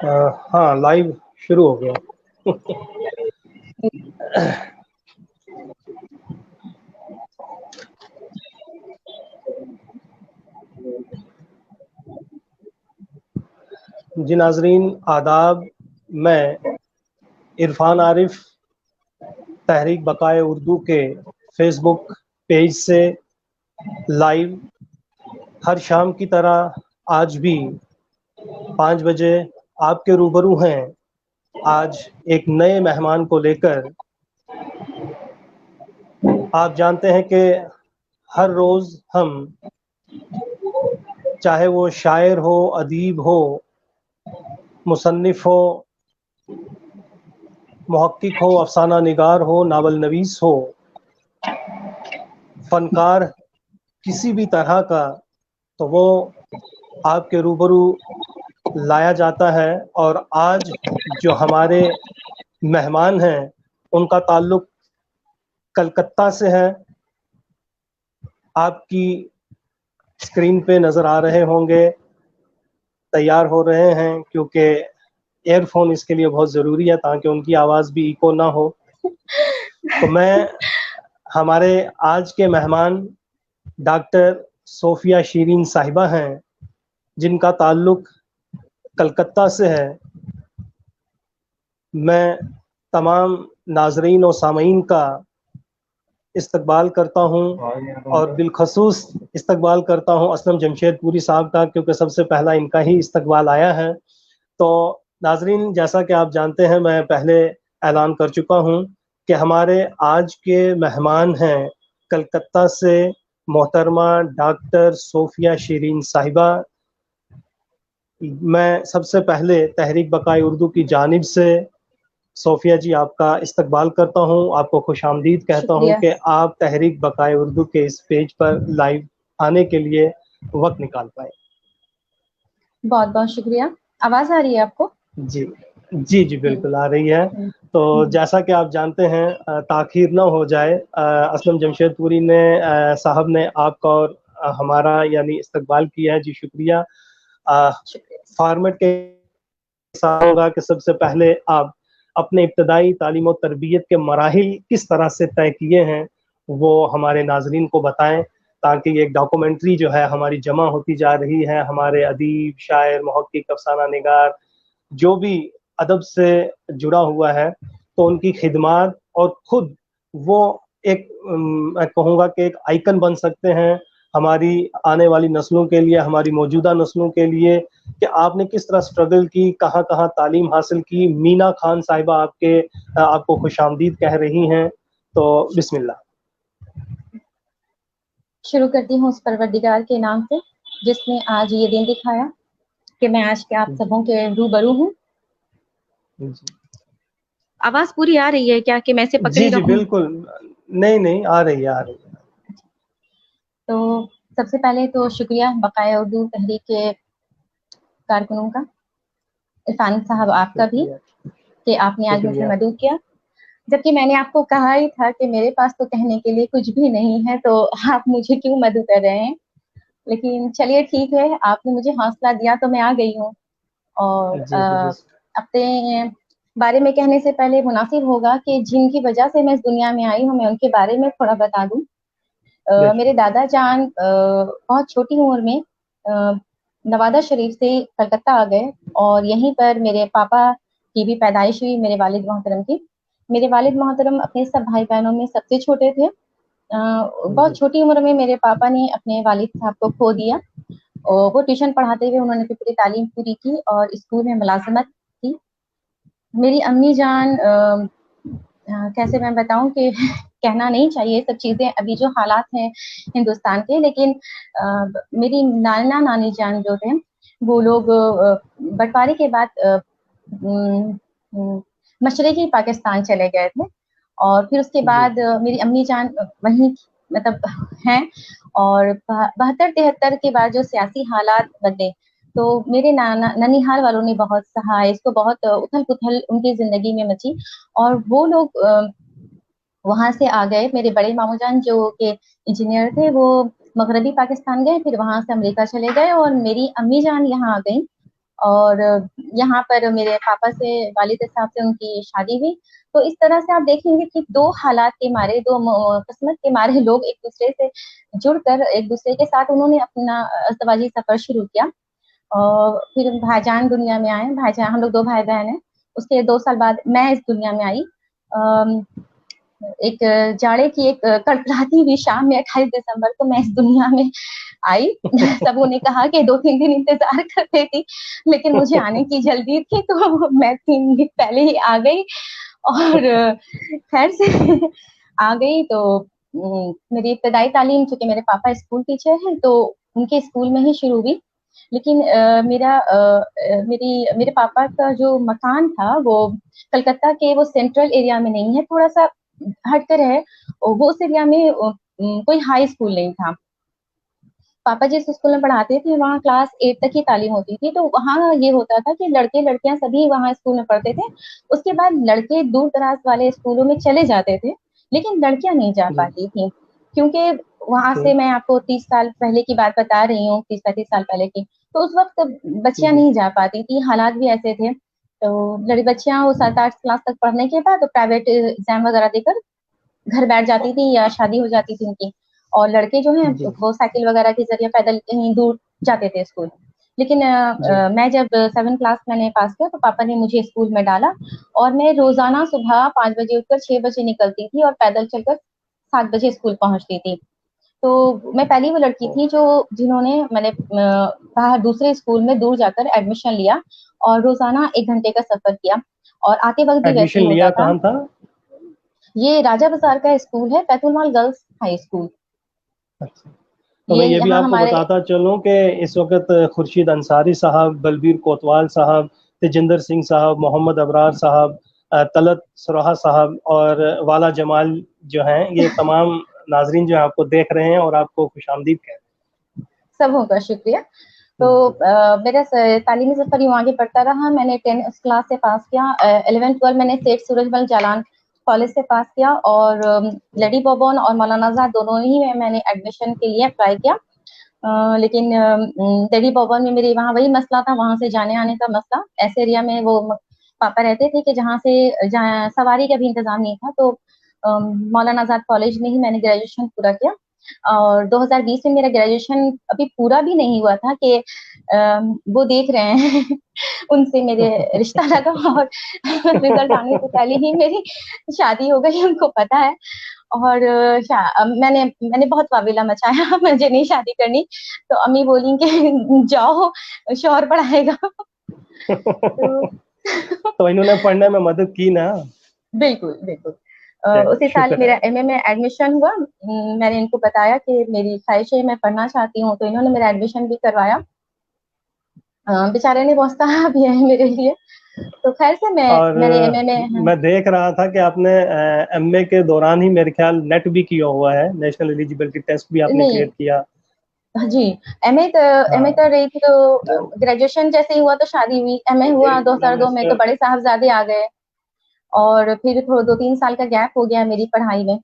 ہاں لائیو شروع ہو گیا. جی ناظرین آداب. میں عرفان عارف تحریک بقائے اردو کے فیس بک پیج سے لائیو ہر شام کی طرح آج بھی 5 بجے آپ کے روبرو ہیں. آج ایک نئے مہمان کو لے کر. آپ جانتے ہیں کہ ہر روز ہم چاہے وہ شاعر ہو، ادیب ہو، مصنف ہو، محقق ہو، افسانہ نگار ہو، ناول نویس ہو، فنکار کسی بھی طرح کا، تو وہ آپ کے روبرو لایا جاتا ہے. اور آج جو ہمارے مہمان ہیں ان کا تعلق کلکتہ سے ہے. آپ کی اسکرین پہ نظر آ رہے ہوں گے، تیار ہو رہے ہیں، کیونکہ ایئر فون اس کے لیے بہت ضروری ہے تاکہ ان کی آواز بھی ایکو نہ ہو. تو میں ہمارے آج کے مہمان ڈاکٹر صوفیہ شیرین صاحبہ ہیں جن کا تعلق کلکتہ سے ہے. میں تمام ناظرین و سامعین کا استقبال کرتا ہوں اور بالخصوص استقبال کرتا ہوں اسلم جمشید پوری صاحب کا، کیونکہ سب سے پہلا ان کا ہی استقبال آیا ہے. تو ناظرین جیسا کہ آپ جانتے ہیں، میں پہلے اعلان کر چکا ہوں کہ ہمارے آج کے مہمان ہیں کلکتہ سے محترمہ ڈاکٹر صوفیہ شیرین صاحبہ. میں سب سے پہلے تحریک بقائے اردو کی جانب سے صوفیہ جی آپ کا استقبال کرتا ہوں، آپ کو خوش آمدید کہتا ہوں شکریہ. کہ آپ تحریک بقائے اردو کے اس پیج پر لائیو آنے کے لیے وقت نکال پائے. بہت بہت شکریہ. آواز آ رہی ہے آپ کو؟ جی جی جی بالکل آ رہی ہے. تو جیسا کہ آپ جانتے ہیں تاخیر نہ ہو جائے، اسلم جمشید پوری نے صاحب نے آپ کا اور ہمارا یعنی استقبال کیا ہے. جی شکریہ. فارمیٹ کے ساتھ ہوگا کہ سب سے پہلے آپ اپنے ابتدائی تعلیم و تربیت کے مراحل کس طرح سے طے کیے ہیں وہ ہمارے ناظرین کو بتائیں، تاکہ یہ ایک ڈاکومنٹری جو ہے ہماری جمع ہوتی جا رہی ہے. ہمارے ادیب، شاعر، محقق، افسانہ نگار جو بھی ادب سے جڑا ہوا ہے تو ان کی خدمات، اور خود وہ ایک میں کہوں گا کہ ایک آئیکن بن سکتے ہیں ہماری آنے والی نسلوں کے لیے، ہماری موجودہ نسلوں کے لیے، کہ آپ نے کس طرح سٹرگل کی، کہاں کہاں تعلیم حاصل کی. مینا خان صاحبہ آپ کو خوش آمدید کہہ رہی ہیں. تو بسم اللہ. شروع کرتی ہوں اس پروردگار کے نام سے جس نے آج یہ دن دکھایا کہ میں آج کے آپ سبوں کے روبرو ہوں. آواز پوری آ رہی ہے کیا کہ میں سے جی پکڑی جی رہوں؟ بالکل. نہیں آ رہی ہے آ رہی ہے. تو سب سے پہلے تو شکریہ بقائے اردو تحریک کے کارکنوں کا، عرفان صاحب آپ کا بھی، شکریہ کہ آپ نے آج مجھے شکریہ. مدعو کیا، جبکہ میں نے آپ کو کہا ہی تھا کہ میرے پاس تو کہنے کے لیے کچھ بھی نہیں ہے، تو آپ مجھے کیوں مدعو کر رہے ہیں. لیکن چلیے ٹھیک ہے، آپ نے مجھے حوصلہ دیا تو میں آ گئی ہوں. اور جی جی اپنے بارے میں کہنے سے پہلے مناسب ہوگا کہ جن کی وجہ سے میں اس دنیا میں آئی ہوں میں ان کے بارے میں تھوڑا بتا دوں. میرے دادا جان بہت چھوٹی عمر میں نوادہ شریف سے کلکتہ آ گئے، اور یہیں پر میرے پاپا کی بھی پیدائش ہوئی، میرے والد محترم کی. میرے والد محترم اپنے سب بھائی بہنوں میں سب سے چھوٹے تھے. بہت چھوٹی عمر میں میرے پاپا نے اپنے والد صاحب کو کھو دیا، اور وہ ٹیوشن پڑھاتے ہوئے انہوں نے پوری تعلیم پوری کی اور اسکول میں ملازمت کی. میری امی جان کیسے میں بتاؤں کہ کہنا نہیں چاہیے سب چیزیں ابھی جو حالات ہیں ہندوستان کے، لیکن میری نانا نانی جان جو تھے وہ لوگ بٹوارے کے بعد مشرقی پاکستان چلے گئے تھے، اور پھر اس کے بعد میری امی جان وہیں مطلب ہیں. اور 72-73 کے بعد جو سیاسی حالات بدلے تو میرے ننیحال والوں نے بہت سہا، اس کو بہت اتھل پتھل ان کی زندگی میں مچی، اور وہ لوگ وہاں سے آ گئے. میرے بڑے ماموں جان جو کہ انجینئر تھے وہ مغربی پاکستان گئے، پھر وہاں سے امریکہ چلے گئے، اور میری امی جان یہاں آ گئیں. اور یہاں پر میرے پاپا سے والد صاحب سے ان کی شادی ہوئی. تو اس طرح سے آپ دیکھیں گے کہ دو حالات کے مارے, دو قسمت کے مارے لوگ ایک دوسرے سے جڑ کر ایک دوسرے کے ساتھ انہوں نے اپنا ازدواجی سفر شروع کیا. اور پھر بھائی جان دنیا میں آئے, بھائی جان, ہم لوگ 2 بھائی بہن ہیں. اس کے 2 سال بعد میں اس دنیا میں آئی. ایک جاڑے کی ایک کڑکڑاتی ہوئی شام میں 28 دسمبر کو میں اس دنیا میں آئی. سب نے کہا کہ 2-3 دن انتظار کرتے تھی, لیکن مجھے آنے کی جلدی تھی تو میں 3 دن پہلے ہی آ گئی. اور خیر سے آ گئی تو میری ابتدائی تعلیم, چونکہ میرے پاپا اسکول ٹیچر ہیں تو ان کے اسکول میں ہی شروع ہوئی. لیکن میرے پاپا کا جو مکان تھا وہ کلکتہ کے وہ سینٹرل ایریا میں نہیں ہے, تھوڑا سا ہٹ کر ہے. وہ اس ایریا میں کوئی ہائی اسکول نہیں تھا. پاپا جس اسکول میں پڑھاتے تھے وہاں کلاس 8 تک کی تعلیم ہوتی تھی, تو وہاں یہ ہوتا تھا کہ لڑکے لڑکیاں سبھی وہاں اسکول میں پڑھتے تھے. اس کے بعد لڑکے دور دراز والے اسکولوں میں چلے جاتے تھے, لیکن لڑکیاں نہیں جا پاتی تھیں, کیونکہ وہاں سے میں آپ کو 30 سال پہلے کی بات بتا رہی ہوں, 30-35 سال پہلے کی. تو اس وقت بچیاں نہیں جا پاتی تھی, حالات بھی ایسے تھے. تو لڑی بچیاں وہ 7-8 کلاس تک پڑھنے کے بعد پرائیویٹ ایگزام وغیرہ دے کر گھر بیٹھ جاتی تھی یا شادی ہو جاتی تھی ان کی. اور لڑکے جو ہیں وہ سائیکل وغیرہ کے ذریعے پیدل کہیں دور جاتے تھے اسکول. لیکن میں جب 7 کلاس میں نے پاس کیا تو پاپا نے مجھے اسکول میں ڈالا, اور میں روزانہ صبح 5 بجے اٹھ کر 6 بجے نکلتی تھی اور پیدل چل کر 7 بجے اسکول پہنچتی تھی. تو میں پہلی وہ لڑکی تھی جنہوں نے میں نے باہر دوسرے اسکول میں دور جا کر ایڈمیشن لیا اور روزانہ 1 گھنٹے کا سفر کیا. اور آتے وقت بھی ویسے ہی ہوتا تھا. یہ راجہ بازار کا اسکول ہے, بیت المال گرلز ہائی اسکول. تو میں یہ بھی آپ کو بتاتا چلوں کہ اس وقت خورشید انصاری صاحب, بلبیر کوتوال صاحب, تیجندر سنگھ صاحب, محمد ابرار صاحب, طلعت سروہا صاحب اور والا جمال جو ہیں, یہ تمام ناظرین جو آپ کو دیکھ رہے ہیں اور آپ کو خوش آمدید کہتے ہیں. سب کا شکریہ. تو میرا تعلیمی سفر یوں آگے بڑھتا رہا. میں نے 10 کلاس سے پاس کیا. 11-12 میں نے سیٹ سورج مل جالان کالج سے پاس کیا, اور لیڈی بوبون اور مولانا آزاد دونوں ہی میں نے ایڈمیشن کے لیے اپلائی کیا. لیکن لیڈی بوبون میں میری وہاں وہی مسئلہ تھا, وہاں سے جانے آنے کا مسئلہ. ایسے ایریا میں وہ پاپا رہتے تھے کہ جہاں سے سواری کا بھی انتظام نہیں تھا. تو مولانا آزاد کالج میں ہی میں نے گریجویشن پورا کیا. اور 2020 میں میرا گریجویشن ابھی پورا بھی نہیں ہوا تھا کہ وہ دیکھ رہے ہیں ان سے میرے رشتہ لگا, اور رزلٹ آنے سے پہلے ہی میری شادی ہو گئی, ان کو پتا ہے. اور میں نے بہت واویلا مچایا, مجھے نہیں شادی کرنی. تو امی بولی کہ جاؤ شوہر پڑھائے گا. تو انہوں نے پڑھنے میں مدد کی نا. بالکل بالکل. اسی سال میرا ایم اے میں ایڈمیشن ہوا. میں نے ان کو بتایا کہ میری خواہش ہے میں پڑھنا چاہتی ہوں, تو انہوں نے میرا ایڈمیشن بھی کروایا. بیچارے نے بہت سہا بھی ہے میرے لیے. تو خیر سے میرے ایم اے میں دیکھ رہا تھا کہ آپ نے ایم اے کے دوران ہی میرے خیال نیٹ بھی کیا ہوا ہے, نیشنل ایلیجیبلٹی ٹیسٹ بھی آپ نے کلیئر کیا. جی, ایم اے کر رہی تھی تو گریجویشن جیسے ہی ہوا تو شادی ہوئی. ایم اے ہوا 2002 میں تو بڑے صاحبزادے آ گئے, اور پھر 2-3 سال کا گیپ ہو گیا میری پڑھائی میں.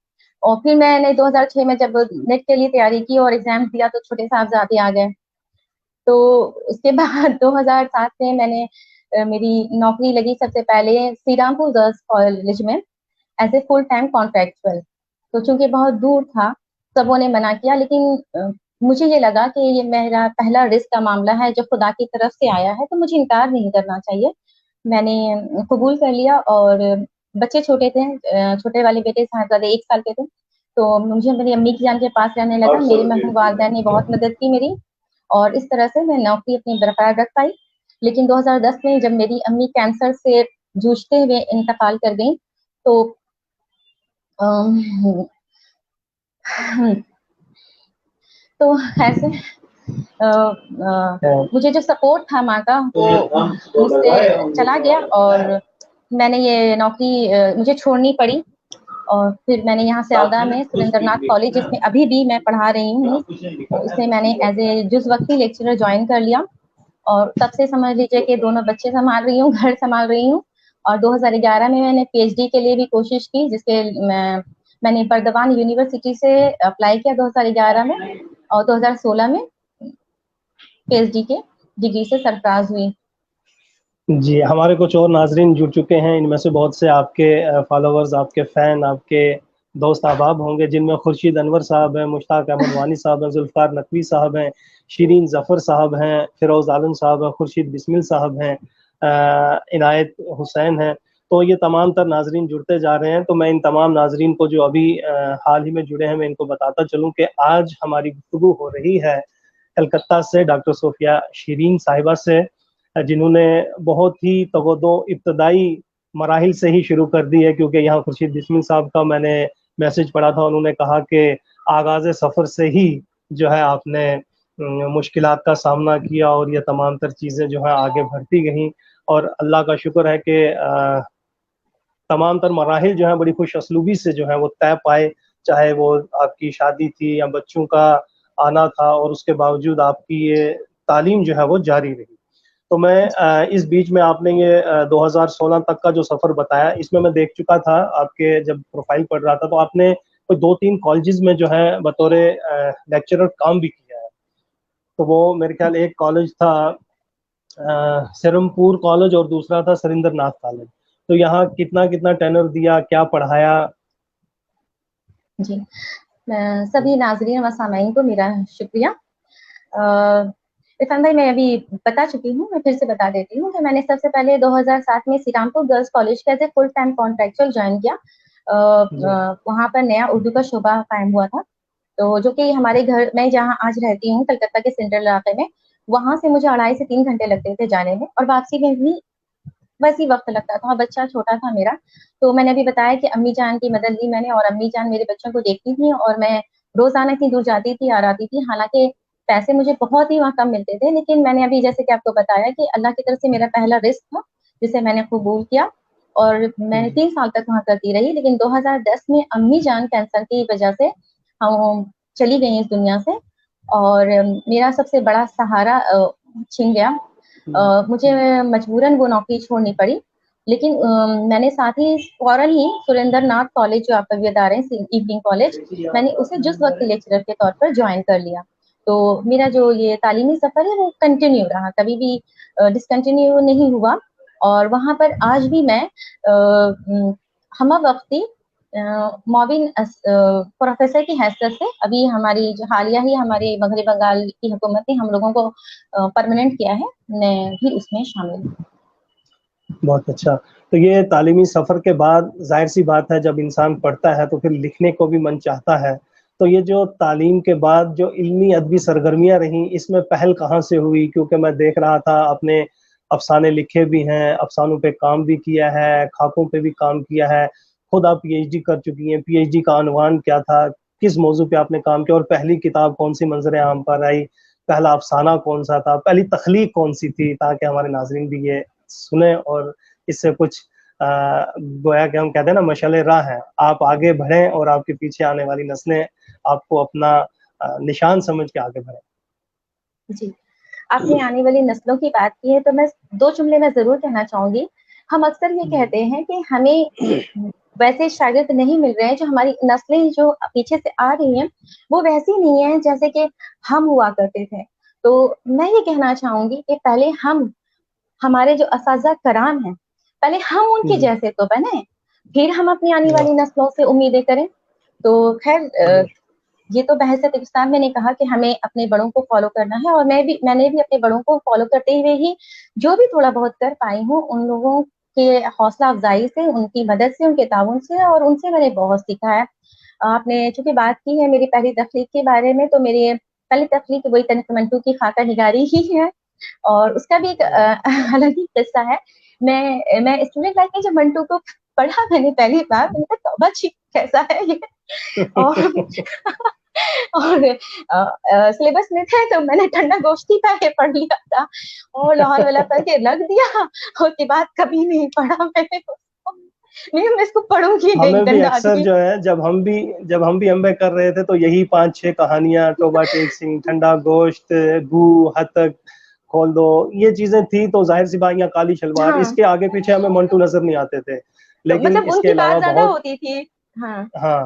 اور پھر میں نے 2006 میں جب نیٹ کے لیے تیاری کی اور ایگزام دیا تو چھوٹے صاحبزادے آ گئے. تو اس کے بعد 2007 میں میں نے میری نوکری لگی سب سے پہلے سری رام پور گرلز کالج میں as a full time contractual. تو چونکہ بہت دور تھا سبوں نے منع کیا, لیکن مجھے یہ لگا کہ یہ میرا پہلا رزق کا معاملہ ہے جو خدا کی طرف سے آیا ہے, تو مجھے انکار نہیں کرنا چاہیے. میں نے قبول کر لیا. اور بچے چھوٹے تھے, چھوٹے والے بیٹے صاحبزادے 1 سال کے تھے, تو مجھے میری امی کی جان کے پاس رہنے لگا. میرے محبوب والدین نے بہت مدد کی میری, اور اس طرح سے میں نوکری اپنی برقرار رکھ پائی. لیکن 2010 میں جب میری امی کینسر سے جوجھتے ہوئے انتقال کر گئیں تو تو ایسے مجھے جو سپورٹ تھا ماں کا وہ مجھ سے چلا گیا, اور میں نے یہ نوکری مجھے چھوڑنی پڑی. اور پھر میں نے یہاں سیالدہ میں سریندر ناتھ کالج, جس میں ابھی بھی میں پڑھا رہی ہوں, اس میں میں نے ایز اے جز وقتی لیکچرر جوائن کر لیا. اور تب سے سمجھ لیجیے کہ دونوں بچے سنبھال رہی ہوں, گھر سنبھال رہی ہوں. اور 2011 میں نے پی ایچ ڈی کے لیے بھی کوشش کی, جس کے میں نے بردوان یونیورسٹی سے اپلائی کیا 2011 میں, اور 2016 میں پی ایچ ڈی کے ڈگری سے سرفراز ہوئی. جی ہمارے کچھ اور ناظرین جڑ چکے ہیں، ان میں سے بہت سے آپ کے فالوورز، آپ کے فین، آپ کے دوست احباب ہوں گے، جن میں خورشید انور صاحب ہیں، مشتاق احمد وانی صاحب ہیں، ذوالفقار نقوی صاحب ہیں، شیرین ظفر صاحب ہیں، فیروز عالم صاحب ہیں، خورشید بسمل صاحب ہیں، عنایت حسین ہیں. تو یہ تمام تر ناظرین جڑتے جا رہے ہیں. تو میں ان تمام ناظرین کو جو ابھی حال ہی میں جڑے ہیں، میں ان کو بتاتا چلوں کہ آج ہماری گفتگو ہو رہی ہے کلکتہ سے ڈاکٹر صوفیہ شیرین صاحبہ سے، جنہوں نے بہت ہی تگودو ابتدائی مراحل سے ہی شروع کر دی ہے، کیونکہ یہاں خورشید بسمل صاحب کا میں نے میسج پڑھا تھا، انہوں نے کہا کہ آغاز سفر سے ہی جو ہے آپ نے مشکلات کا سامنا کیا، اور یہ تمام تر چیزیں جو ہے آگے بڑھتی گئیں، اور اللہ کا شکر ہے کہ تمام تر مراحل جو ہیں بڑی خوش اسلوبی سے جو ہے وہ طے پائے، چاہے وہ آپ کی شادی تھی یا بچوں کا آنا تھا، اور اس کے باوجود آپ کی یہ تعلیم جو ہے وہ جاری رہی. تو میں اس بیچ میں آپ نے یہ 2016 تک کا جو سفر بتایا، اس میں دیکھ چکا تھا آپ کے جب پروفائل پڑھ رہا تھا، تو آپ نے کوئی 2-3 کالجز میں جو ہے بطور لیکچرر کام بھی کیا ہے. تو وہ میرے خیال ایک کالج تھا سیرمپور کالج، اور دوسرا تھا سریندر ناتھ کالج. تو یہاں کتنا ٹینر دیا، کیا پڑھایا؟ جی سبھی ناظرین و سامعین کو میرا شکریہ. عرفان بھائی، میں ابھی بتا چکی ہوں، میں پھر سے بتا دیتی ہوں کہ میں نے سب سے پہلے 2007 میں سری رامپور گرلز کالج کے as a full time contractual join کیا. وہاں پر نیا اردو کا شعبہ قائم ہوا تھا، تو جو کہ ہمارے گھر میں جہاں آج رہتی ہوں کلکتہ کے سینٹرل علاقے میں، وہاں سے مجھے 2.5 سے 3 گھنٹے لگتے تھے جانے میں، اور واپسی میں بھی ویسے ہی وقت لگتا تھا. بچہ چھوٹا تھا میرا، تو میں نے ابھی بتایا کہ امی جان کی مدد لی میں نے، اور امی جان میرے بچوں کو دیکھتی تھی، اور میں روزانہ اتنی دور جاتی تھی اور آتی تھی. حالانکہ پیسے مجھے بہت ہی وہاں کم ملتے تھے، لیکن میں نے ابھی جیسے کہ آپ کو بتایا کہ اللہ کی طرف سے میرا پہلا رزق تھا جسے میں نے قبول کیا، اور میں 3 سال تک وہاں کرتی رہی. لیکن 2010 میں امی جان کینسر کی وجہ سے ہم چلی گئی اس دنیا سے، اور میرا سب سے بڑا سہارا چھن گیا. مجھے مجبوراً وہ نوکری چھوڑنی پڑی، لیکن میں نے ساتھ ہی فوراً ہی سریندر ناتھ کالج جو آپ ابھی بتا رہے ہیں ایوننگ کالج، میں نے اسے جس وقت لیکچرر کے طور پر جوائن کر لیا. تو میرا جو یہ تعلیمی سفر ہے وہ کنٹینیو رہا، کبھی بھی ڈسکنٹینیو نہیں ہوا. اور وہاں پر آج بھی میں ہمہ وقتی معاون پروفیسر کی حیثیت سے، ابھی ہماری جو حالیہ ہی ہمارے مغربی بنگال کی حکومت نے ہم لوگوں کو پرماننٹ کیا ہے، میں بھی اس میں شامل ہوں. بہت اچھا. تو یہ تعلیمی سفر کے بعد ظاہر سی بات ہے، جب انسان پڑھتا ہے تو پھر لکھنے کو بھی من چاہتا ہے. تو یہ جو تعلیم کے بعد جو علمی ادبی سرگرمیاں رہیں، اس میں پہل کہاں سے ہوئی؟ کیونکہ میں دیکھ رہا تھا آپ نے افسانے لکھے بھی ہیں، افسانوں پہ کام بھی کیا ہے، خاکوں پہ بھی کام کیا ہے، خود آپ پی ایچ ڈی کر چکی ہیں. پی ایچ ڈی کا عنوان کیا تھا؟ کس موضوع پہ آپ نے کام کیا؟ اور پہلی کتاب کون سی منظر عام پر آئی؟ پہلا افسانہ کون سا تھا؟ پہلی تخلیق کون سی تھی؟ تاکہ ہمارے ناظرین بھی یہ سنیں اور اس سے کچھ گویا کہ ہم کہتے ہیں نا مشعل راہ ہے، آپ آگے بڑھیں اور آپ کے پیچھے آنے والی نسلیں آپ کو اپنا نشان سمجھ کے آگے بڑھیں. جی، آپ نے آنے والی نسلوں کی بات کی ہے، تو میں 2 جملے میں ضرور کہنا چاہوں گی. ہم اکثر یہ کہتے ہیں کہ ہمیں ویسے شاگرد نہیں مل رہے ہیں، جو ہماری نسلیں جو پیچھے سے آ رہی ہیں وہ ویسی نہیں ہیں جیسے کہ ہم ہوا کرتے تھے. تو میں یہ کہنا چاہوں گی کہ پہلے ہمارے جو اساتذہ کرام ہیں، پہلے ہم ان کے جیسے تو بنے، پھر ہم اپنی آنے والی نسلوں سے امیدیں کریں. تو خیر یہ تو بحث پاکستان میں نے کہا کہ ہمیں اپنے بڑوں کو فالو کرنا ہے، اور میں نے بھی اپنے بڑوں کو فالو کرتے ہوئے ہی جو بھی تھوڑا بہت کر پائی ہوں، ان لوگوں کے حوصلہ افزائی سے، ان کی مدد سے، ان کے تعاون سے، اور ان سے میں نے بہت سیکھا ہے. آپ نے چونکہ بات کی ہے میری پہلی تخلیق کے بارے میں، تو میری پہلی تخلیق وہی تنک منٹو کی خاکہ نگاری ہی ہے، اور اس کا بھی ایک الگ ہی قصہ ہے. میں اسٹوڈنٹ لائف میں جب منٹو کو پڑھا میں نے پہلی بار، میں نے کہا توبہ چھی کیسا ہے یہ. اور سلیبس میں تھے تو میں نے ٹھنڈا گوشت ہی پہ پڑھ لیا تھا، اور لاہور والا کر کے رکھ دیا. اس کے بعد کبھی نہیں پڑھا میں نے میں اس کو پڑھوں گی نہیں. ہمیں بھی گندا اکثر آدمی. جو ہے جب ہم بھی ایم اے کر رہے تھے تو یہی 5-6 کہانیاں، توبہ ٹیک سنگھ، ٹھنڈا گوشت، گو ہتک کھول دو، یہ چیزیں تھی. تو ظاہر سی بات، یا کالی شلوار، ہاں، اس کے آگے پیچھے ہمیں منٹو نظر نہیں آتے تھے. تو لیکن مطلب اس ان کے کی علاوہ بات زیادہ بہت، ہوتی تھی. ہاں ہاں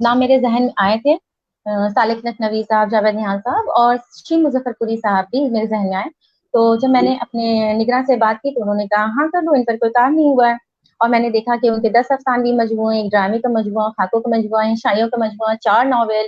نام میرے ذہن میں آئے تھے، سالک نقوی صاحب، جاوید نہال صاحب اور شین مظفر پوری صاحب بھی میرے ذہن میں آئے. تو جب میں نے اپنے نگراں سے بات کی تو انہوں نے کہا ہاں کر لو، ان پر کوئی کام نہیں ہوا ہے. اور میں نے دیکھا کہ ان کے 10 افسانوی مجموعے، ایک ڈرامے کا مجموعہ، خاکوں کا مجموعہ ہے، شاعریوں کا مجموعہ، 4 ناول،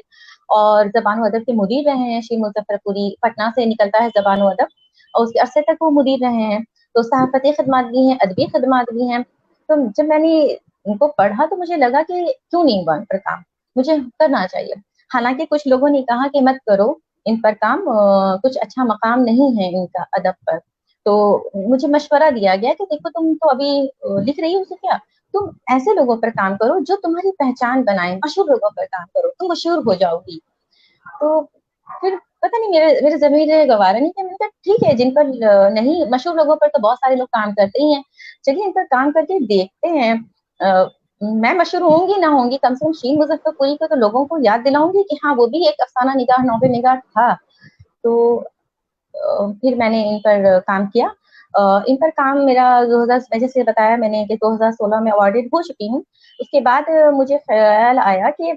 اور زبان و ادب کے مدیر رہے ہیں. شین مظفر پوری پٹنہ سے نکلتا ہے زبان و ادب، اور اس کے عرصے تک وہ مدیر رہے ہیں. تو صحافتی خدمات بھی ہیں، ادبی خدمات بھی ہیں. تو جب میں نے ان کو پڑھا تو مجھے لگا کہ کیوں نہیں ہوا ان پر کام، مجھے کرنا چاہیے. حالانکہ کچھ لوگوں نے کہا کہ مت کرو ان پر کام، کچھ اچھا مقام نہیں ہے ان کا ادب پر. تو مجھے مشورہ دیا گیا کہ دیکھو تم تو ابھی لکھ رہی ہو صوفیہ، تم ایسے لوگوں پر کام کرو جو تمہاری پہچان بنائیں، مشہور لوگوں پر کام کرو، تم مشہور ہو جاؤ گی. تو پھر پتہ نہیں میرے ضمیر نے گوارا نہیں کیا. میں نے کہا ٹھیک ہے، جن پر نہیں، مشہور لوگوں پر تو بہت سارے لوگ کام کرتے ہی ہیں، چلیے ان پر کام کر کے دیکھتے ہیں. میں مشہور ہوں گی نہ ہوں گی، کم سے کم شین مظفر پوری کو تو لوگوں کو یاد دلاؤں گی کہ ہاں وہ بھی ایک افسانہ نگار، ناول نگار تھا. تو پھر میں نے ان پر کام کیا. ان پر کام میرا 2000 میں جیسے بتایا میں نے کہ 2016 میں اوارڈڈ ہو چکی ہوں. اس کے بعد مجھے خیال آیا کہ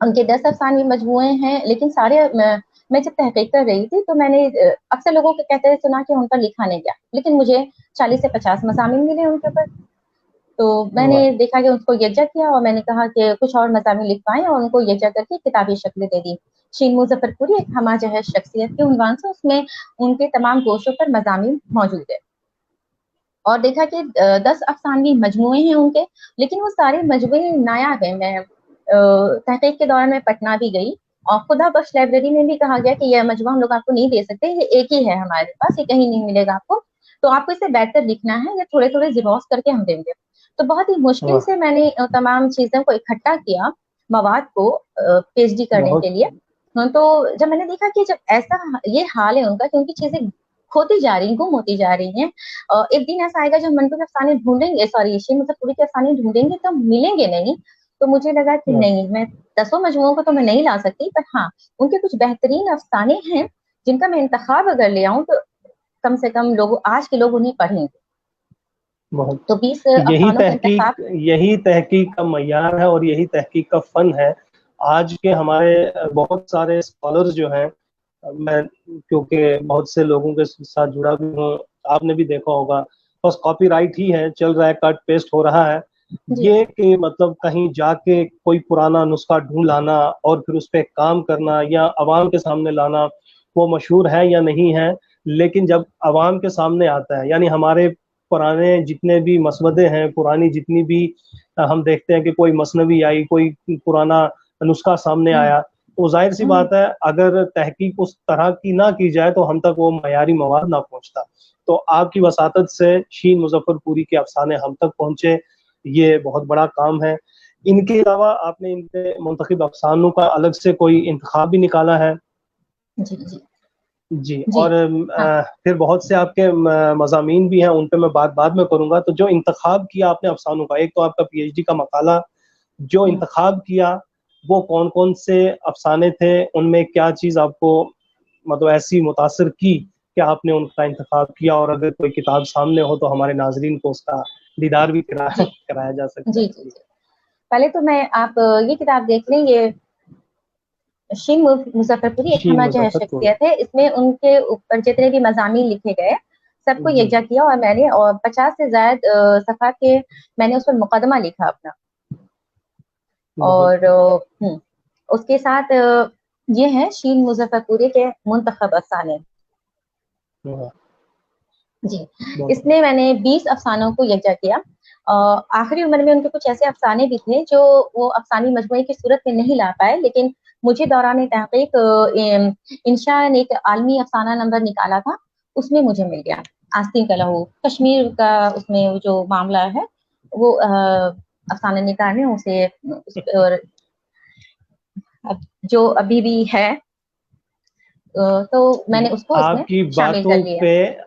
ان کے 10 افسانوی مجموعے ہیں، لیکن سارے میں جب تحقیق کر رہی تھی تو میں نے اکثر لوگوں کو کہتے سنا کہ ان پر لکھا نہیں گیا، لیکن مجھے 40 سے 50 مضامین ملے ان کے اوپر. تو میں نے دیکھا کہ اس کو یکجا کیا اور میں نے کہا کہ کچھ اور مضامین لکھوائیں، اور ان کو یکجا کر کے کتابی شکل دے دی. شین مظفر پوری ایک ہمہ جہت شخصیت کے عنوان سے اس میں ان کے تمام گوشوں پر مضامین موجود ہے. اور دیکھا کہ 10 افسانوی مجموعے ہیں ان کے، لیکن وہ سارے مجموعے نایاب ہیں. میں تحقیق کے دوران میں پٹنہ بھی گئی، اور خدا بخش لائبریری میں بھی کہا گیا کہ یہ مجموعہ ہم لوگ آپ کو نہیں دے سکتے، یہ ایک ہی ہے ہمارے پاس، یہ کہیں نہیں ملے گا آپ کو، تو آپ کو اسے بیٹھ کر لکھنا ہے یا تھوڑے تھوڑے زیروکس کر کے ہم دیں گے. تو بہت ہی مشکل سے میں نے تمام چیزوں کو اکٹھا کیا، مواد کو پی ایچ ڈی کرنے کے لیے. تو جب میں نے دیکھا کہ جب ایسا یہ حال ہے ان کا کہ ان کی چیزیں کھوتی جا رہی ہیں، گم ہوتی جا رہی ہیں، ایک دن ایسا آئے گا جب منٹو کے افسانے ڈھونڈیں گے، سوری شین مظفر پوری کے افسانے ڈھونڈیں گے تو ملیں گے نہیں. تو مجھے لگا کہ نہیں، میں 10 مجموعوں کو تو میں نہیں لا سکتی، پر ہاں ان کے کچھ بہترین افسانے ہیں جن کا میں انتخاب اگر لے آؤں تو کم سے کم لوگ آج کے لوگ انہیں پڑھیں گے. تو 20 افسانوں کا انتخاب، یہی تحقیق کا معیار ہے اور یہی تحقیق کا فن ہے. آج کے ہمارے بہت سارے اسکالرز جو ہیں، میں کیونکہ بہت سے لوگوں کے ساتھ جڑا بھی ہوں، آپ نے بھی دیکھا ہوگا بس کاپی رائٹ ہی ہے، چل رہا ہے، کٹ پیسٹ ہو رہا ہے. یہ کہ مطلب کہیں جا کے کوئی پرانا نسخہ ڈھونڈ لانا اور پھر اس پہ کام کرنا یا عوام کے سامنے لانا، وہ مشہور ہے یا نہیں ہے، لیکن جب عوام کے سامنے آتا ہے، یعنی ہمارے پرانے جتنے بھی مسودے ہیں، پرانی جتنی بھی ہم دیکھتے ہیں کہ کوئی مثنوی آئی، کوئی پرانا نسخہ سامنے آیا، تو ظاہر سی بات ہے اگر تحقیق اس طرح کی نہ کی جائے تو ہم تک وہ معیاری مواد نہ پہنچتا. تو آپ کی وساطت سے شین مظفر پوری کے افسانے ہم تک پہنچے، یہ بہت بڑا کام ہے. ان کے علاوہ آپ نے ان کے منتخب افسانوں کا الگ سے کوئی انتخاب بھی نکالا ہے؟ جی. اور پھر بہت سے آپ کے مضامین بھی ہیں، ان پہ میں بعد میں کروں گا. تو جو انتخاب کیا آپ نے افسانوں کا، ایک تو آپ کا پی ایچ ڈی کا مقالہ، جو انتخاب کیا وہ کون کون سے افسانے تھے، ان میں کیا چیز آپ کو مطلب ایسی متاثر کی کہ آپ نے ان کا انتخاب کیا، اور اگر کوئی کتاب سامنے ہو تو ہمارے ناظرین کو اس کا دیدار بھی کرایا جا سکتا ہے. جی. پہلے تو میں آپ یہ کتاب دیکھ لیں، یہ شین مظفر پوری ایک ہمہ جہت شخصیت ہے. اس میں ان کے اوپر جتنے بھی مضامین لکھے گئے سب کو یکجا کیا، اور میں نے 50 سے زائد صفحات کے میں نے اس پر مقدمہ لکھا اپنا. اور اس کے ساتھ یہ ہے شین مظفر پوری کے منتخب افسانے. جی. اس میں نے 20 افسانوں کو یکجا کیا. آخری عمر میں ان کے کچھ ایسے افسانے بھی تھے جو وہ افسانوی مجموعے کی صورت میں نہیں لا پائے، لیکن مجھے دوران تحقیق انشاء نے ایک عالمی افسانہ نمبر نکالا تھا، اس میں مجھے مل گیا. آستین کا لہو، کشمیر کا اس میں جو معاملہ ہے وہ افسانہ نگار نے اسے اور جو ابھی بھی ہے تو میں نے اس کو اس میں شامل کر لیا.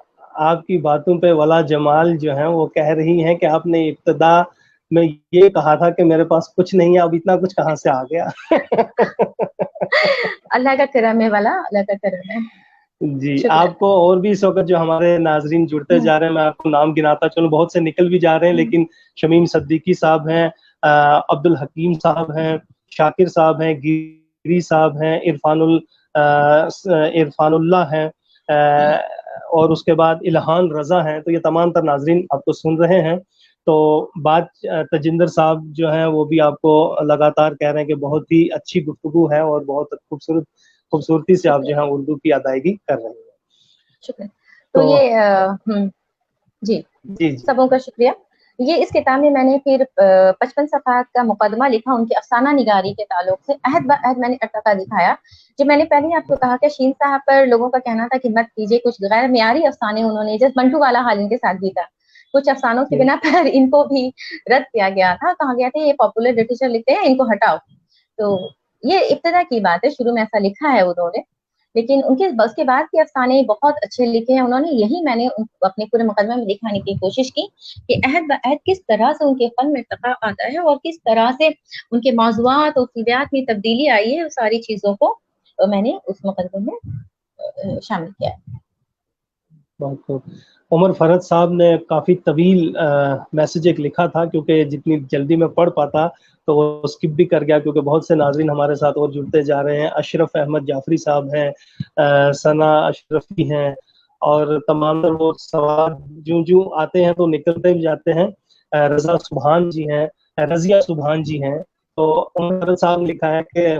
آپ کی باتوں پہ ولا جمال جو ہیں وہ کہہ رہی ہیں کہ آپ نے ابتدا میں یہ کہا تھا کہ میرے پاس کچھ نہیں ہے، اب اتنا کچھ کہاں سے آ گیا. اللہ کا کرم ہے، والا اللہ کا کرم ہے. جی. آپ کو اور بھی اس وقت جو ہمارے ناظرین جڑتے جا رہے ہیں، میں آپ کو نام گناتا چلوں، بہت سے نکل بھی جا رہے ہیں، لیکن شمیم صدیقی صاحب ہیں، عبد الحکیم صاحب ہیں، شاکر صاحب ہیں, گیری صاحب ہیں, عرفان اللہ ہیں, اور اس کے بعد الہان رضا ہیں. تو یہ تمام تر ناظرین آپ کو سن رہے ہیں. تو بات تجندر صاحب جو ہیں وہ بھی آپ کو لگاتار کہہ رہے ہیں کہ بہت ہی اچھی گفتگو ہے اور بہت خوبصورتی سے آپ جو ہے اردو کی ادائیگی کر رہے ہیں. شکریہ. تو یہ جی جی سبوں کا شکریہ. یہ اس کتاب میں نے پھر 55 صفحات کا مقدمہ لکھا ان کی افسانہ نگاری کے تعلق سے. عہد بعہد میں نے ارتقا دکھایا. جو میں نے پہلے ہی آپ کو کہا کہ شین صاحب پر لوگوں کا کہنا تھا کہ مت کیجیے, کچھ غیر معیاری افسانے انہوں نے, جیسے منٹو والا حال ان کے ساتھ بھی تھا, کچھ افسانوں کی بنا پر ان کو بھی رد کیا گیا تھا. کہا گیا تھا یہ پاپولر لٹریچر لکھتے ہیں, ان کو ہٹاؤ. تو یہ ابتدا کی بات ہے, شروع میں ایسا لکھا ہے انہوں نے, لیکن ان کے بس کے بعد کے افسانے بہت اچھے لکھے ہیں انہوں نے. یہی میں نے اپنے پورے مقدمے میں دکھانے کی کوشش کی کہ عہد بعہد کس طرح سے ان کے فن میں ارتقا آتا ہے اور کس طرح سے ان کے موضوعات اور طبیعت میں تبدیلی آئی ہے. ساری چیزوں کو میں نے اس مقدمے میں شامل کیا ہے. بہت خوب. عمر فرحت صاحب نے کافی طویل میسج ایک لکھا تھا, کیونکہ جتنی جلدی میں پڑھ پاتا تو وہ اسکپ بھی کر گیا, کیونکہ بہت سے ناظرین ہمارے ساتھ اور جڑتے جا رہے ہیں. اشرف احمد جعفری صاحب ہیں, ثنا اشرفی ہیں, اور تمام وہ سوال جو آتے ہیں تو نکلتے بھی جاتے ہیں. رضا سبحان جی ہیں, رضیہ سبحان جی ہیں. تو عمر فرحت صاحب نے لکھا ہے کہ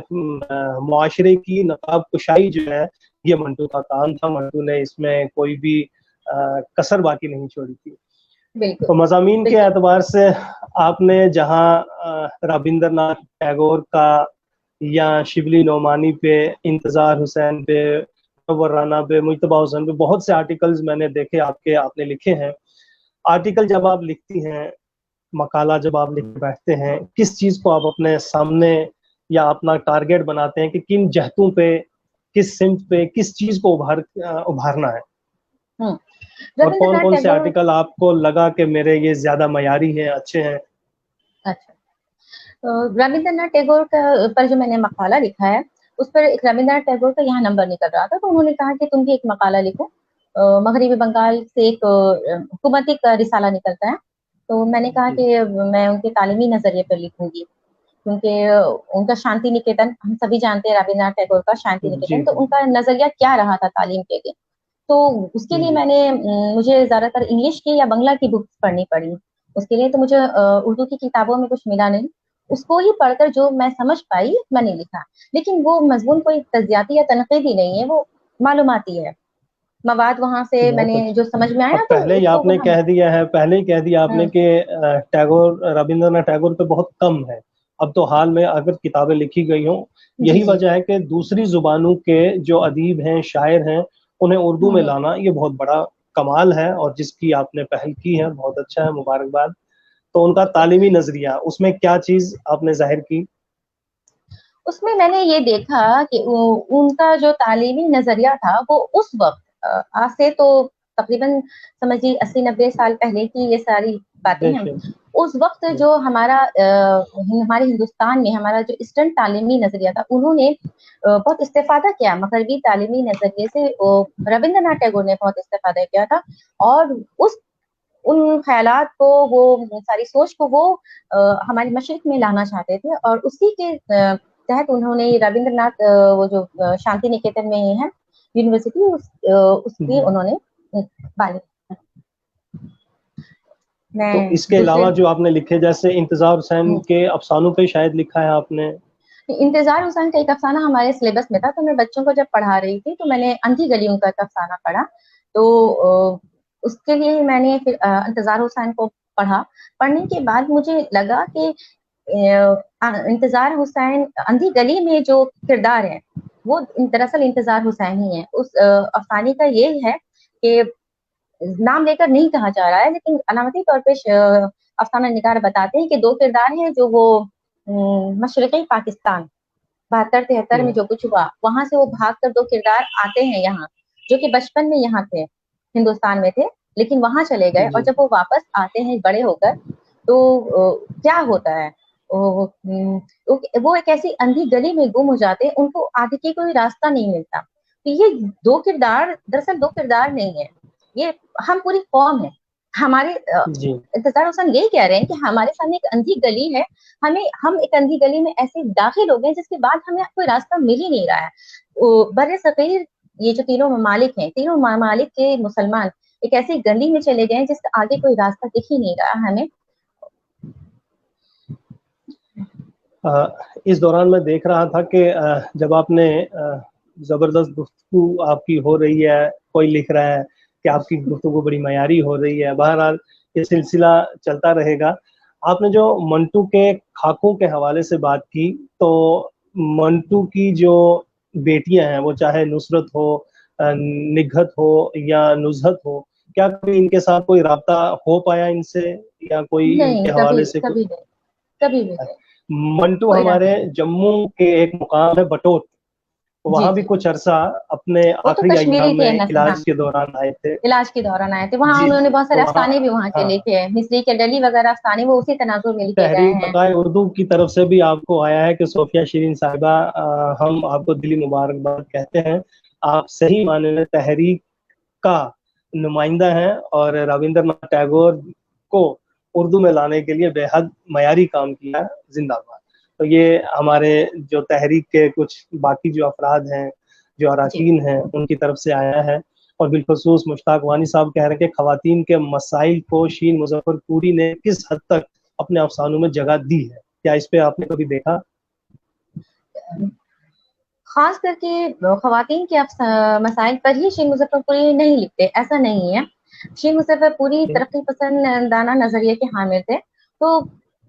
معاشرے کی نقاب کشائی جو ہے یہ منٹو کا کام تھا, منٹو نے اس میں کوئی بھی کسر باقی نہیں چھوڑی تھی. تو مضامین کے اعتبار سے آپ نے جہاں رابندر ناتھ ٹیگور کا یا شبلی نعمانی پہ, انتظار حسین پہ, منور رانا پہ, مجتبیٰ حسین پہ بہت سے آرٹیکلز میں نے دیکھے آپ نے لکھے ہیں. آرٹیکل جب آپ لکھتی ہیں, مقالہ جب آپ لکھ بیٹھتے ہیں, کس چیز کو آپ اپنے سامنے یا اپنا ٹارگیٹ بناتے ہیں کہ کن جہتوں پہ, کس سمت پہ, کس چیز کو ابھارنا ہے, اور کون کون سے آرٹیکل آپ کو لگا کہ میرے یہ زیادہ معیاری ہیں, اچھے ہیں؟ اچھا, رابندر ناتھ ٹیگور پر جو میں نے مقالہ لکھا ہے اس پر ایک رابندر ناتھ ٹیگور کا یہاں نمبر نکل رہا تھا, تو انہوں نے کہا کہ تم بھی ایک مقالہ لکھو. مغربی بنگال سے ایک حکومتی کا رسالہ نکلتا ہے, تو میں نے کہا کہ میں ان کے تعلیمی نظریے پر لکھوں گی, کیونکہ ان کا شانتی نکیتن, ہم سبھی جانتے ہیں رابندر ناتھ ٹیگور کا شانتی نکیتن, تو ان کا نظریہ کیا رہا تھا تعلیم کے لیے. تو اس کے لیے مجھے زیادہ تر انگلش کی یا بنگلہ کی بکس پڑھنی پڑی. اس کے لیے تو مجھے اردو کی کتابوں میں کچھ ملا نہیں. اس کو ہی پڑھ کر جو میں سمجھ پائی میں نے لکھا, لیکن وہ مضمون کوئی تجزیاتی یا تنقیدی نہیں ہے, وہ معلوماتی ہے. مواد وہاں سے میں نے جو سمجھ میں آیا, اب پہلے ہی آپ نے کہہ دیا ہے, آپ نے کہ ٹیگور, رابندر ناتھ ٹیگور پہ بہت کم ہے. اب تو حال میں اگر کتابیں لکھی گئی ہوں, یہی وجہ ہے کہ دوسری زبانوں کے جو ادیب ہیں, شاعر ہیں, انہیں اردو میں لانا یہ بہت بڑا کمال ہے, اور جس کی آپ نے پہل کی ہے بہت اچھا ہے, مبارکباد. تو ان کا تعلیمی نظریہ, اس میں کیا چیز آپ نے ظاہر کی؟ اس میں نے یہ دیکھا کہ ان کا جو تعلیمی نظریہ تھا وہ اس وقت, آج سے تو تقریباً سمجھیے 80-90 سال پہلے کی یہ ساری باتیں ہیں. اس وقت جو ہمارے ہندوستان میں ہمارا جو اسٹرن تعلیمی نظریہ تھا, انہوں نے بہت استفادہ کیا مغربی تعلیمی نظریے سے. رابندر ناتھ ٹیگور نے بہت استفادہ کیا تھا, اور ان خیالات کو, وہ ساری سوچ کو وہ ہمارے مشرق میں لانا چاہتے تھے, اور اسی کے تحت انہوں نے رابندر ناتھ, وہ جو شانتی نکیتن میں ہے یونیورسٹی, اس کی انہوں نے بانی. تو اس کے علاوہ جو آپ نے لکھے, جیسے انتظار حسین کے افسانوں پہ شاید لکھا ہے آپ نے. انتظار حسین کا ایک افسانہ ہمارے سلیبس میں تھا, تو میں بچوں کو جب پڑھا رہی تھی تو میں نے اندھی گلی ان کا ایک افسانہ پڑھا. تو اس کے لیے میں نے پھر انتظار حسین کو پڑھا. پڑھنے کے بعد مجھے لگا کہ انتظار حسین اندھی گلی میں جو کردار ہے وہ دراصل انتظار حسین ہی ہے. اس افسانے کا یہ ہے کہ نام لے کر نہیں کہا جا رہا ہے, لیکن علامتی طور پہ افسانہ نگار بتاتے ہیں کہ دو کردار ہیں جو وہ مشرقی پاکستان 72-73 میں جو کچھ ہوا, وہاں سے وہ بھاگ کر دو کردار آتے ہیں یہاں, جو کہ بچپن میں یہاں تھے, ہندوستان میں تھے, لیکن وہاں چلے گئے. اور جب وہ واپس آتے ہیں بڑے ہو کر, تو کیا ہوتا ہے, وہ ایک ایسی اندھی گلی میں گم ہو جاتے ہیں, ان کو آگے کی کوئی راستہ نہیں ملتا. تو یہ دو کردار دراصل دو کردار نہیں ہے, یہ ہم پوری قوم ہے. ہمارے انتظار حسین یہی کہہ رہے ہیں کہ ہمارے سامنے ایک اندھی گلی ہے, ہم ایک اندھی گلی میں ایسے داخل ہو گئے جس کے بعد ہمیں کوئی راستہ مل ہی نہیں رہا ہے. بر صغیر یہ جو تینوں ممالک ہیں, تینوں ممالک کے مسلمان ایک ایسی گلی میں چلے گئے جس کا آگے کوئی راستہ دکھ ہی نہیں رہا ہمیں. اس دوران میں دیکھ رہا تھا کہ جب آپ نے زبردست گفتگو آپ کی ہو رہی ہے, کوئی لکھ رہا ہے کہ آپ کی گفتگو بڑی معیاری ہو رہی ہے, بہرحال یہ سلسلہ چلتا رہے گا. آپ نے جو منٹو کے خاکوں کے حوالے سے بات کی, تو منٹو کی جو بیٹیاں ہیں وہ چاہے نصرت ہو, نگہت ہو یا نزہت ہو, کیا کبھی ان کے ساتھ کوئی رابطہ ہو پایا ان سے, یا کوئی ان کے حوالے سے؟ کبھی بھی نہیں. منٹو ہمارے جموں کے ایک مقام ہے بٹوت, وہاں بھی کچھ عرصہ اپنے آخری ایام میں علاج کے دوران آئے تھے. وہاں انہوں نے بہت سارے افسانے بھی وہاں کے لکھے ہیں, مصری کے ڈلی وغیرہ افسانے وہ اسی تناظر میں لکھے گئے ہیں. تحریک اردو کی طرف سے بھی آپ کو آیا ہے کہ صوفیہ شیرین صاحبہ, ہم آپ کو دلی مبارکباد کہتے ہیں. آپ صحیح معنی میں تحریک کا نمائندہ ہیں اور رابندر ناتھ ٹیگور کو اردو میں لانے کے لیے بے حد معیاری کام کیا. زندہ باد. تو یہ ہمارے جو تحریک کے کچھ باقی جو افراد ہیں, جو اراکین ہیں, ان کی طرف سے آیا ہے. اور بالخصوص مشتاق وانی صاحب کہہ رہے ہیں کہ خواتین کے مسائل کو شین مظفر پوری نے کس حد تک اپنے افسانوں میں جگہ دی ہے. کیا اس پہ آپ نے کبھی دیکھا؟ خاص کر کے خواتین کے مسائل پر ہی شین مظفر پوری نہیں لکھتے, ایسا نہیں ہے. شین مظفر پوری ترقی پسندانہ نظریے کے حامل تھے, تو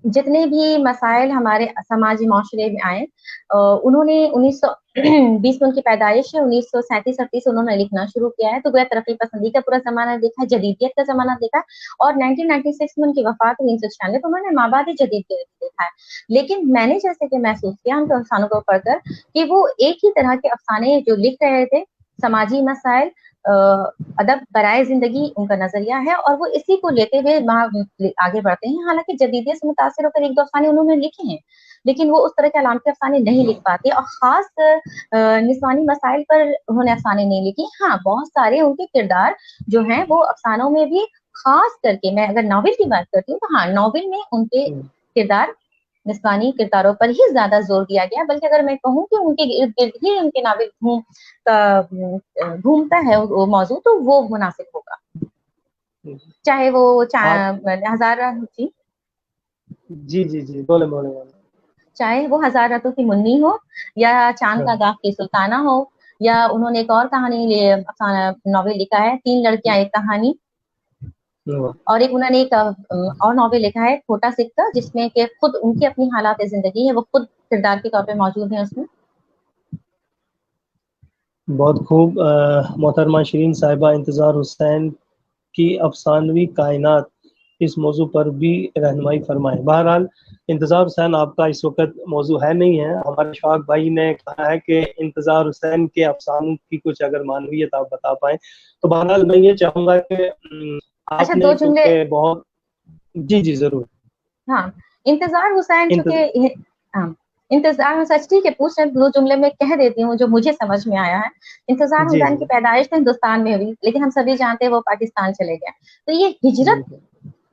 جتنے بھی مسائل ہمارے سماجی معاشرے میں آئے, انہوں نے 1920 میں ان کی پیدائش ہے, 1937-38 انہوں نے لکھنا شروع کیا ہے. تو وہ ترقی پسندی کا پورا زمانہ دیکھا, جدیدیت کا زمانہ دیکھا, اور 1996 میں ان کی وفات ہوئی 1996, تو انہوں نے مابعد جدید دیکھا ہے. لیکن میں نے جیسے کہ محسوس کیا ان کے افسانوں کو پڑھ کر کہ وہ ایک ہی طرح کے افسانے جو لکھ رہے تھے, سماجی مسائل, ادب برائے زندگی ان کا نظریہ ہے, اور وہ اسی کو لیتے ہوئے آگے بڑھتے ہیں. حالانکہ جدیدیت سے متاثر ہو کر ایک دو افسانے انہوں نے لکھے ہیں, لیکن وہ اس طرح کے علامتی افسانے نہیں لکھ پاتے, اور خاص نسوانی مسائل پر انہوں نے افسانے نہیں لکھی. ہاں, بہت سارے ان کے کردار جو ہیں وہ افسانوں میں بھی, خاص کر کے میں اگر ناول کی بات کرتی ہوں تو ہاں, ناول میں ان کے کردار نسوانی کرداروں پر ہی زیادہ زور دیا گیا. بلکہ اگر میں کہوں کہ ان کے ارد گرد ہی ان کے ناول گھومتا ہے وہ موضوع, تو وہ مناسب ہوگا. چاہے وہ ہزارہ جی بولے چاہے وہ ہزار راتوں کی منی ہو, یا چاند کا داغ کی سلطانہ ہو, یا انہوں نے ایک اور کہانی ناول لکھا ہے 3 لڑکیاں ایک کہانی, اور ایک انہوں نے ایک اور ناول لکھا ہے چھوٹا سکہ, جس میں کہ خود ان کی اپنی حالات زندگی ہے, وہ خود کردار کے طور پہ موجود ہیں اس میں. بہت خوب. محترمہ شیرین صاحبہ, انتظار حسین کی افسانوی کائنات, اس موضوع پر بھی رہنمائی فرمائیں. بہرحال انتظار حسین آپ کا اس وقت موضوع ہے نہیں ہے. ہمارے شفاق بھائی نے کہا ہے کہ انتظار حسین کے افسانوں کی کچھ اگر معنویت آپ بتا پائیں, تو بہرحال میں یہ چاہوں گا کہ آپ نے کیونکہ بہت جی ضرور. ہاں, انتظار حسین چونکہ انتظار سچ ٹھیک ہے, پوچھ 2 جملے میں کہہ دیتی ہوں جو مجھے سمجھ میں آیا ہے. انتظار حسین کی پیدائش ہندوستان میں ہوئی, لیکن ہم سبھی جانتے ہیں وہ پاکستان چلے گئے. تو یہ ہجرت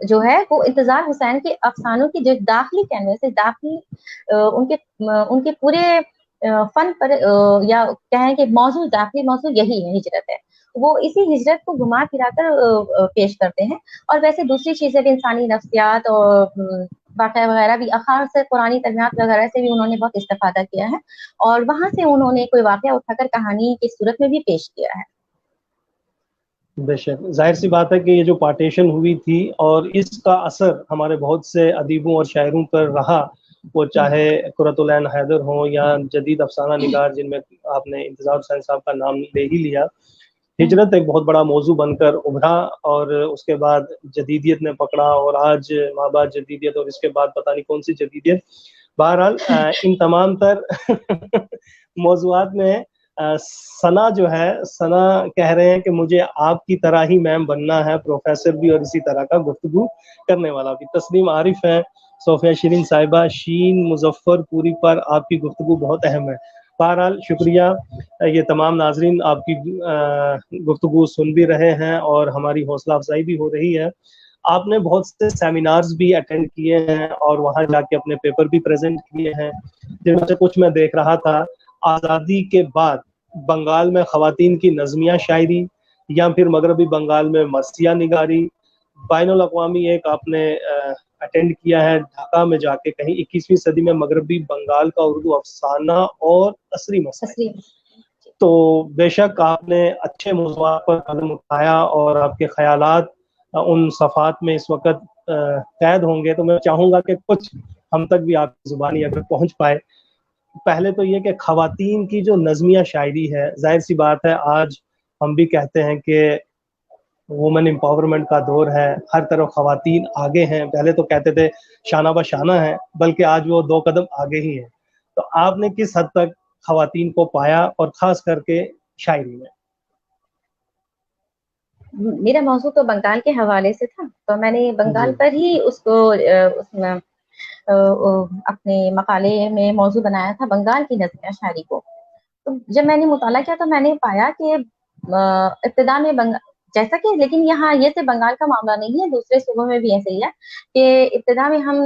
جو ہے وہ انتظار حسین کے افسانوں کی جو داخلی کینوس ہے, داخلی ان کے پورے فن پر, یا کہیں کہ موضوع, داخلی موضوع یہی ہے, ہجرت ہے. وہ اسی ہجرت کو گھما پھرا کر پیش کرتے ہیں. اور ویسے دوسری چیزیں بھی, انسانی نفسیات اور واقعہ وغیرہ بھی, خاص سے قرآنی ترجمات وغیرہ سے بھی انہوں نے بہت استفادہ کیا ہے, اور وہاں سے انہوں نے کوئی واقعہ اٹھا کر کہانی کی صورت میں بھی پیش کیا ہے. بے شک, ظاہر سی بات ہے کہ یہ جو پارٹیشن ہوئی تھی اور اس کا اثر ہمارے بہت سے ادیبوں اور شاعروں پر رہا, وہ چاہے قرۃ العین حیدر ہوں یا جدید افسانہ نگار جن میں آپ نے انتظار حسین صاحب کا نام لے ہی لیا. ہجرت ایک بہت بڑا موضوع بن کر ابھرا, اور اس کے بعد جدیدیت نے پکڑا, اور آج مابعد جدیدیت, اور اس کے بعد پتہ نہیں کون سی جدیدیت. بہرحال ان تمام تر موضوعات میں ثنا جو ہے, ثنا کہہ رہے ہیں کہ مجھے آپ کی طرح ہی میم بننا ہے, پروفیسر بھی اور اسی طرح کا گفتگو کرنے والا بھی. تسلیم عارف ہے, صوفیہ شیرین صاحبہ, شین مظفر پوری پر آپ کی گفتگو بہت اہم ہے. بہرحال شکریہ. یہ تمام ناظرین آپ کی گفتگو سن بھی رہے ہیں اور ہماری حوصلہ افزائی بھی ہو رہی ہے. آپ نے بہت سے سیمینارز بھی اٹینڈ کیے ہیں اور وہاں جا کے اپنے پیپر بھی پریزنٹ کیے ہیں, جن میں سے کچھ میں دیکھ رہا تھا. آزادی کے بعد بنگال میں خواتین کی نظمیہ شاعری یا پھر مغربی بنگال میں مرثیہ نگاری, بین الاقوامی ایک آپ نے اٹینڈ کیا ہے ڈھاکہ میں جا کے کہیں 21ویں صدی میں مغربی بنگال کا اردو افسانہ اور عصری مسائل. تو بے شک آپ نے اچھے موضوعات پر قدم اٹھایا اور آپ کے خیالات ان صفحات میں اس وقت قید ہوں گے. تو میں چاہوں گا کہ کچھ ہم تک بھی آپ کی زبانی اگر پہنچ پائے. پہلے تو یہ کہ خواتین کی جو نظمیہ شاعری ہے, ظاہر سی بات ہے آج ہم بھی کہتے ہیں کہ وومن امپاورمنٹ کا دور ہے, ہر طرف خواتین آگے ہیں. پہلے تو کہتے تھے شانہ بہ شانہ ہے, بلکہ آج وہ 2 قدم آگے ہی ہیں. تو آپ نے کس حد تک خواتین کو پایا اور خاص کر کے شاعری میں؟ میرا موضوع تو بنگال کے حوالے سے تھا, تو میں نے بنگال پر ہی اس کو اپنے مقالے میں موضوع بنایا تھا, بنگال کی نظمیہ شاعری کو. تو جب میں نے مطالعہ کیا تو میں نے پایا کہ ابتدا میں جیسا کہ, لیکن یہاں یہ صرف بنگال کا معاملہ نہیں ہے, دوسرے صوبوں میں بھی ایسے ہی ہے کہ ابتدا میں ہم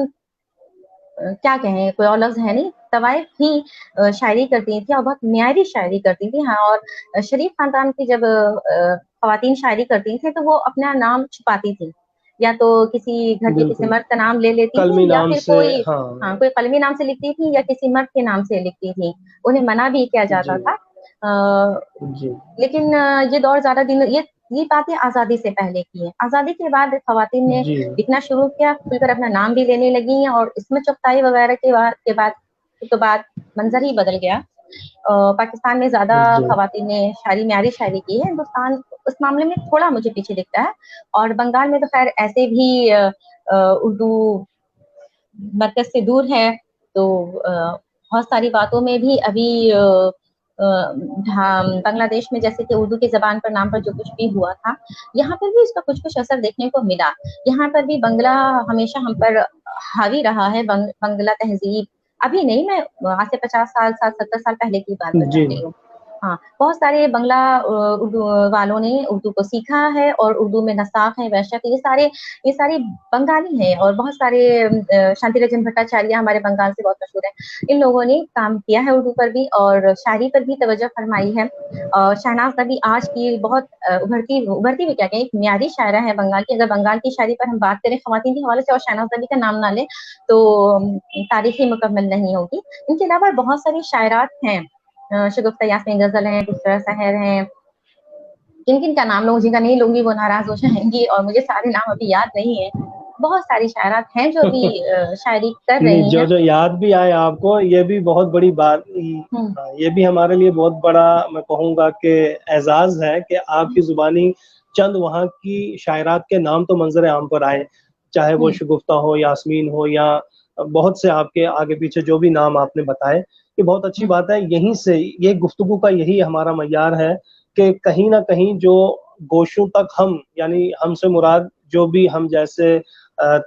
کیا کہیں, کوئی اور لفظ ہے نہیں, طوائف ہی شاعری کرتی تھی اور بہت معیاری شاعری کرتی تھی. ہاں, اور شریف خاندان کی جب خواتین شاعری کرتی تھیں تو وہ اپنا نام چھپاتی تھیں, یا تو کسی گھر کے کسی مرد کا نام لے لیتی تھی, یا پھر کوئی قلمی نام سے لکھتی تھی, یا کسی مرد کے نام سے لکھتی تھی. انہیں منع بھی کیا جاتا تھا. لیکن یہ دور زیادہ دن, یہ باتیں آزادی سے پہلے کی ہیں. آزادی کے بعد خواتین نے لکھنا شروع کیا, کھل کر اپنا نام بھی لینے لگی ہیں, اور اس میں چغتائی وغیرہ کے بعد منظر ہی بدل گیا. پاکستان میں زیادہ خواتین نے معیاری شاعری کی ہے, ہندوستان اس معاملے میں تھوڑا مجھے پیچھے دکھتا ہے. اور بنگال میں تو خیر ایسے بھی اردو مرکز سے دور ہے, تو بہت ساری باتوں میں بھی ابھی بنگلہ دیش میں جیسے کہ اردو کی زبان پر نام پر جو کچھ بھی ہوا تھا, یہاں پر بھی اس کا کچھ اثر دیکھنے کو ملا. یہاں پر بھی بنگلہ ہمیشہ ہم پر حاوی رہا ہے. بنگلہ تہذیب ابھی نہیں, میں آج سے 50 سال 70 سال پہلے کی بات بتا رہی ہوں. ہاں, بہت سارے بنگلہ اردو والوں نے اردو کو سیکھا ہے, اور اردو میں نساخ ہیں, ویشک, یہ سارے بنگالی ہیں. اور بہت سارے شانتی رنجن بھٹاچاریہ ہمارے بنگال سے بہت مشہور ہیں. ان لوگوں نے کام کیا ہے اردو پر بھی, اور شاعری پر بھی توجہ فرمائی ہے. اور شہناز نبی آج کی بہت ابھرتی بھی کیا کہیں ایک معیاری شاعرہ ہے بنگال کی. اگر بنگال کی شاعری پر ہم بات کریں خواتین کے حوالے سے اور شہناز نبی کا نام نہ لیں تو تاریخ ہی مکمل نہیں ہوگی. ان کے علاوہ بہت ساری شاعرات ہیں, شگفتہ یاسمین غزل ہیں, بشرا سحر ہیں, کن کا نام لوں, جن کا نہیں لوں گی وہ ناراض ہو جائیں گی, اور مجھے سارے نام ابھی یاد نہیں ہیں. بہت ساری شاعرات ہیں جو بھی شاعری کر رہی ہیں. جو یاد بھی آئے آپ کو, یہ بھی بہت بڑی بات, یہ بھی ہمارے لیے بہت بڑا میں کہوں گا کہ اعزاز ہے کہ آپ کی زبانی چند وہاں کی شاعرات کے نام تو منظر عام پر آئے, چاہے وہ شگفتہ ہو, یاسمین ہو, یا بہت سے آپ کے آگے پیچھے جو بھی نام آپ نے بتائے. یہ بہت اچھی بات ہے. یہیں سے یہ گفتگو کا یہی ہمارا معیار ہے کہ کہیں نہ کہیں جو گوشوں تک ہم, یعنی ہم سے مراد جو بھی ہم جیسے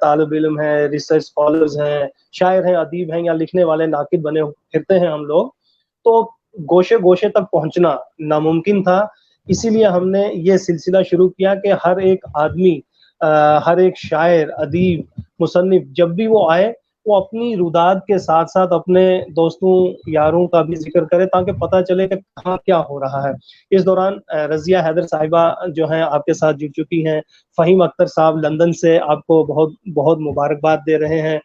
طالب علم ہیں, ریسرچ اسکالرز ہیں, شاعر ہیں, ادیب ہیں, یا لکھنے والے ناقد بنے پھرتے ہیں ہم لوگ, تو گوشے گوشے تک پہنچنا ناممکن تھا. اسی لیے ہم نے یہ سلسلہ شروع کیا کہ ہر ایک آدمی, ہر ایک شاعر, ادیب, مصنف جب بھی وہ آئے وہ اپنی روداد کے ساتھ ساتھ اپنے دوستوں یاروں کا بھی ذکر کرے, تاکہ پتہ چلے کہ کہاں کیا ہو رہا ہے. اس دوران رضیہ حیدر صاحبہ جو ہیں آپ کے ساتھ جڑ چکی ہیں, فہیم اختر صاحب لندن سے آپ کو بہت بہت مبارکباد دے رہے ہیں.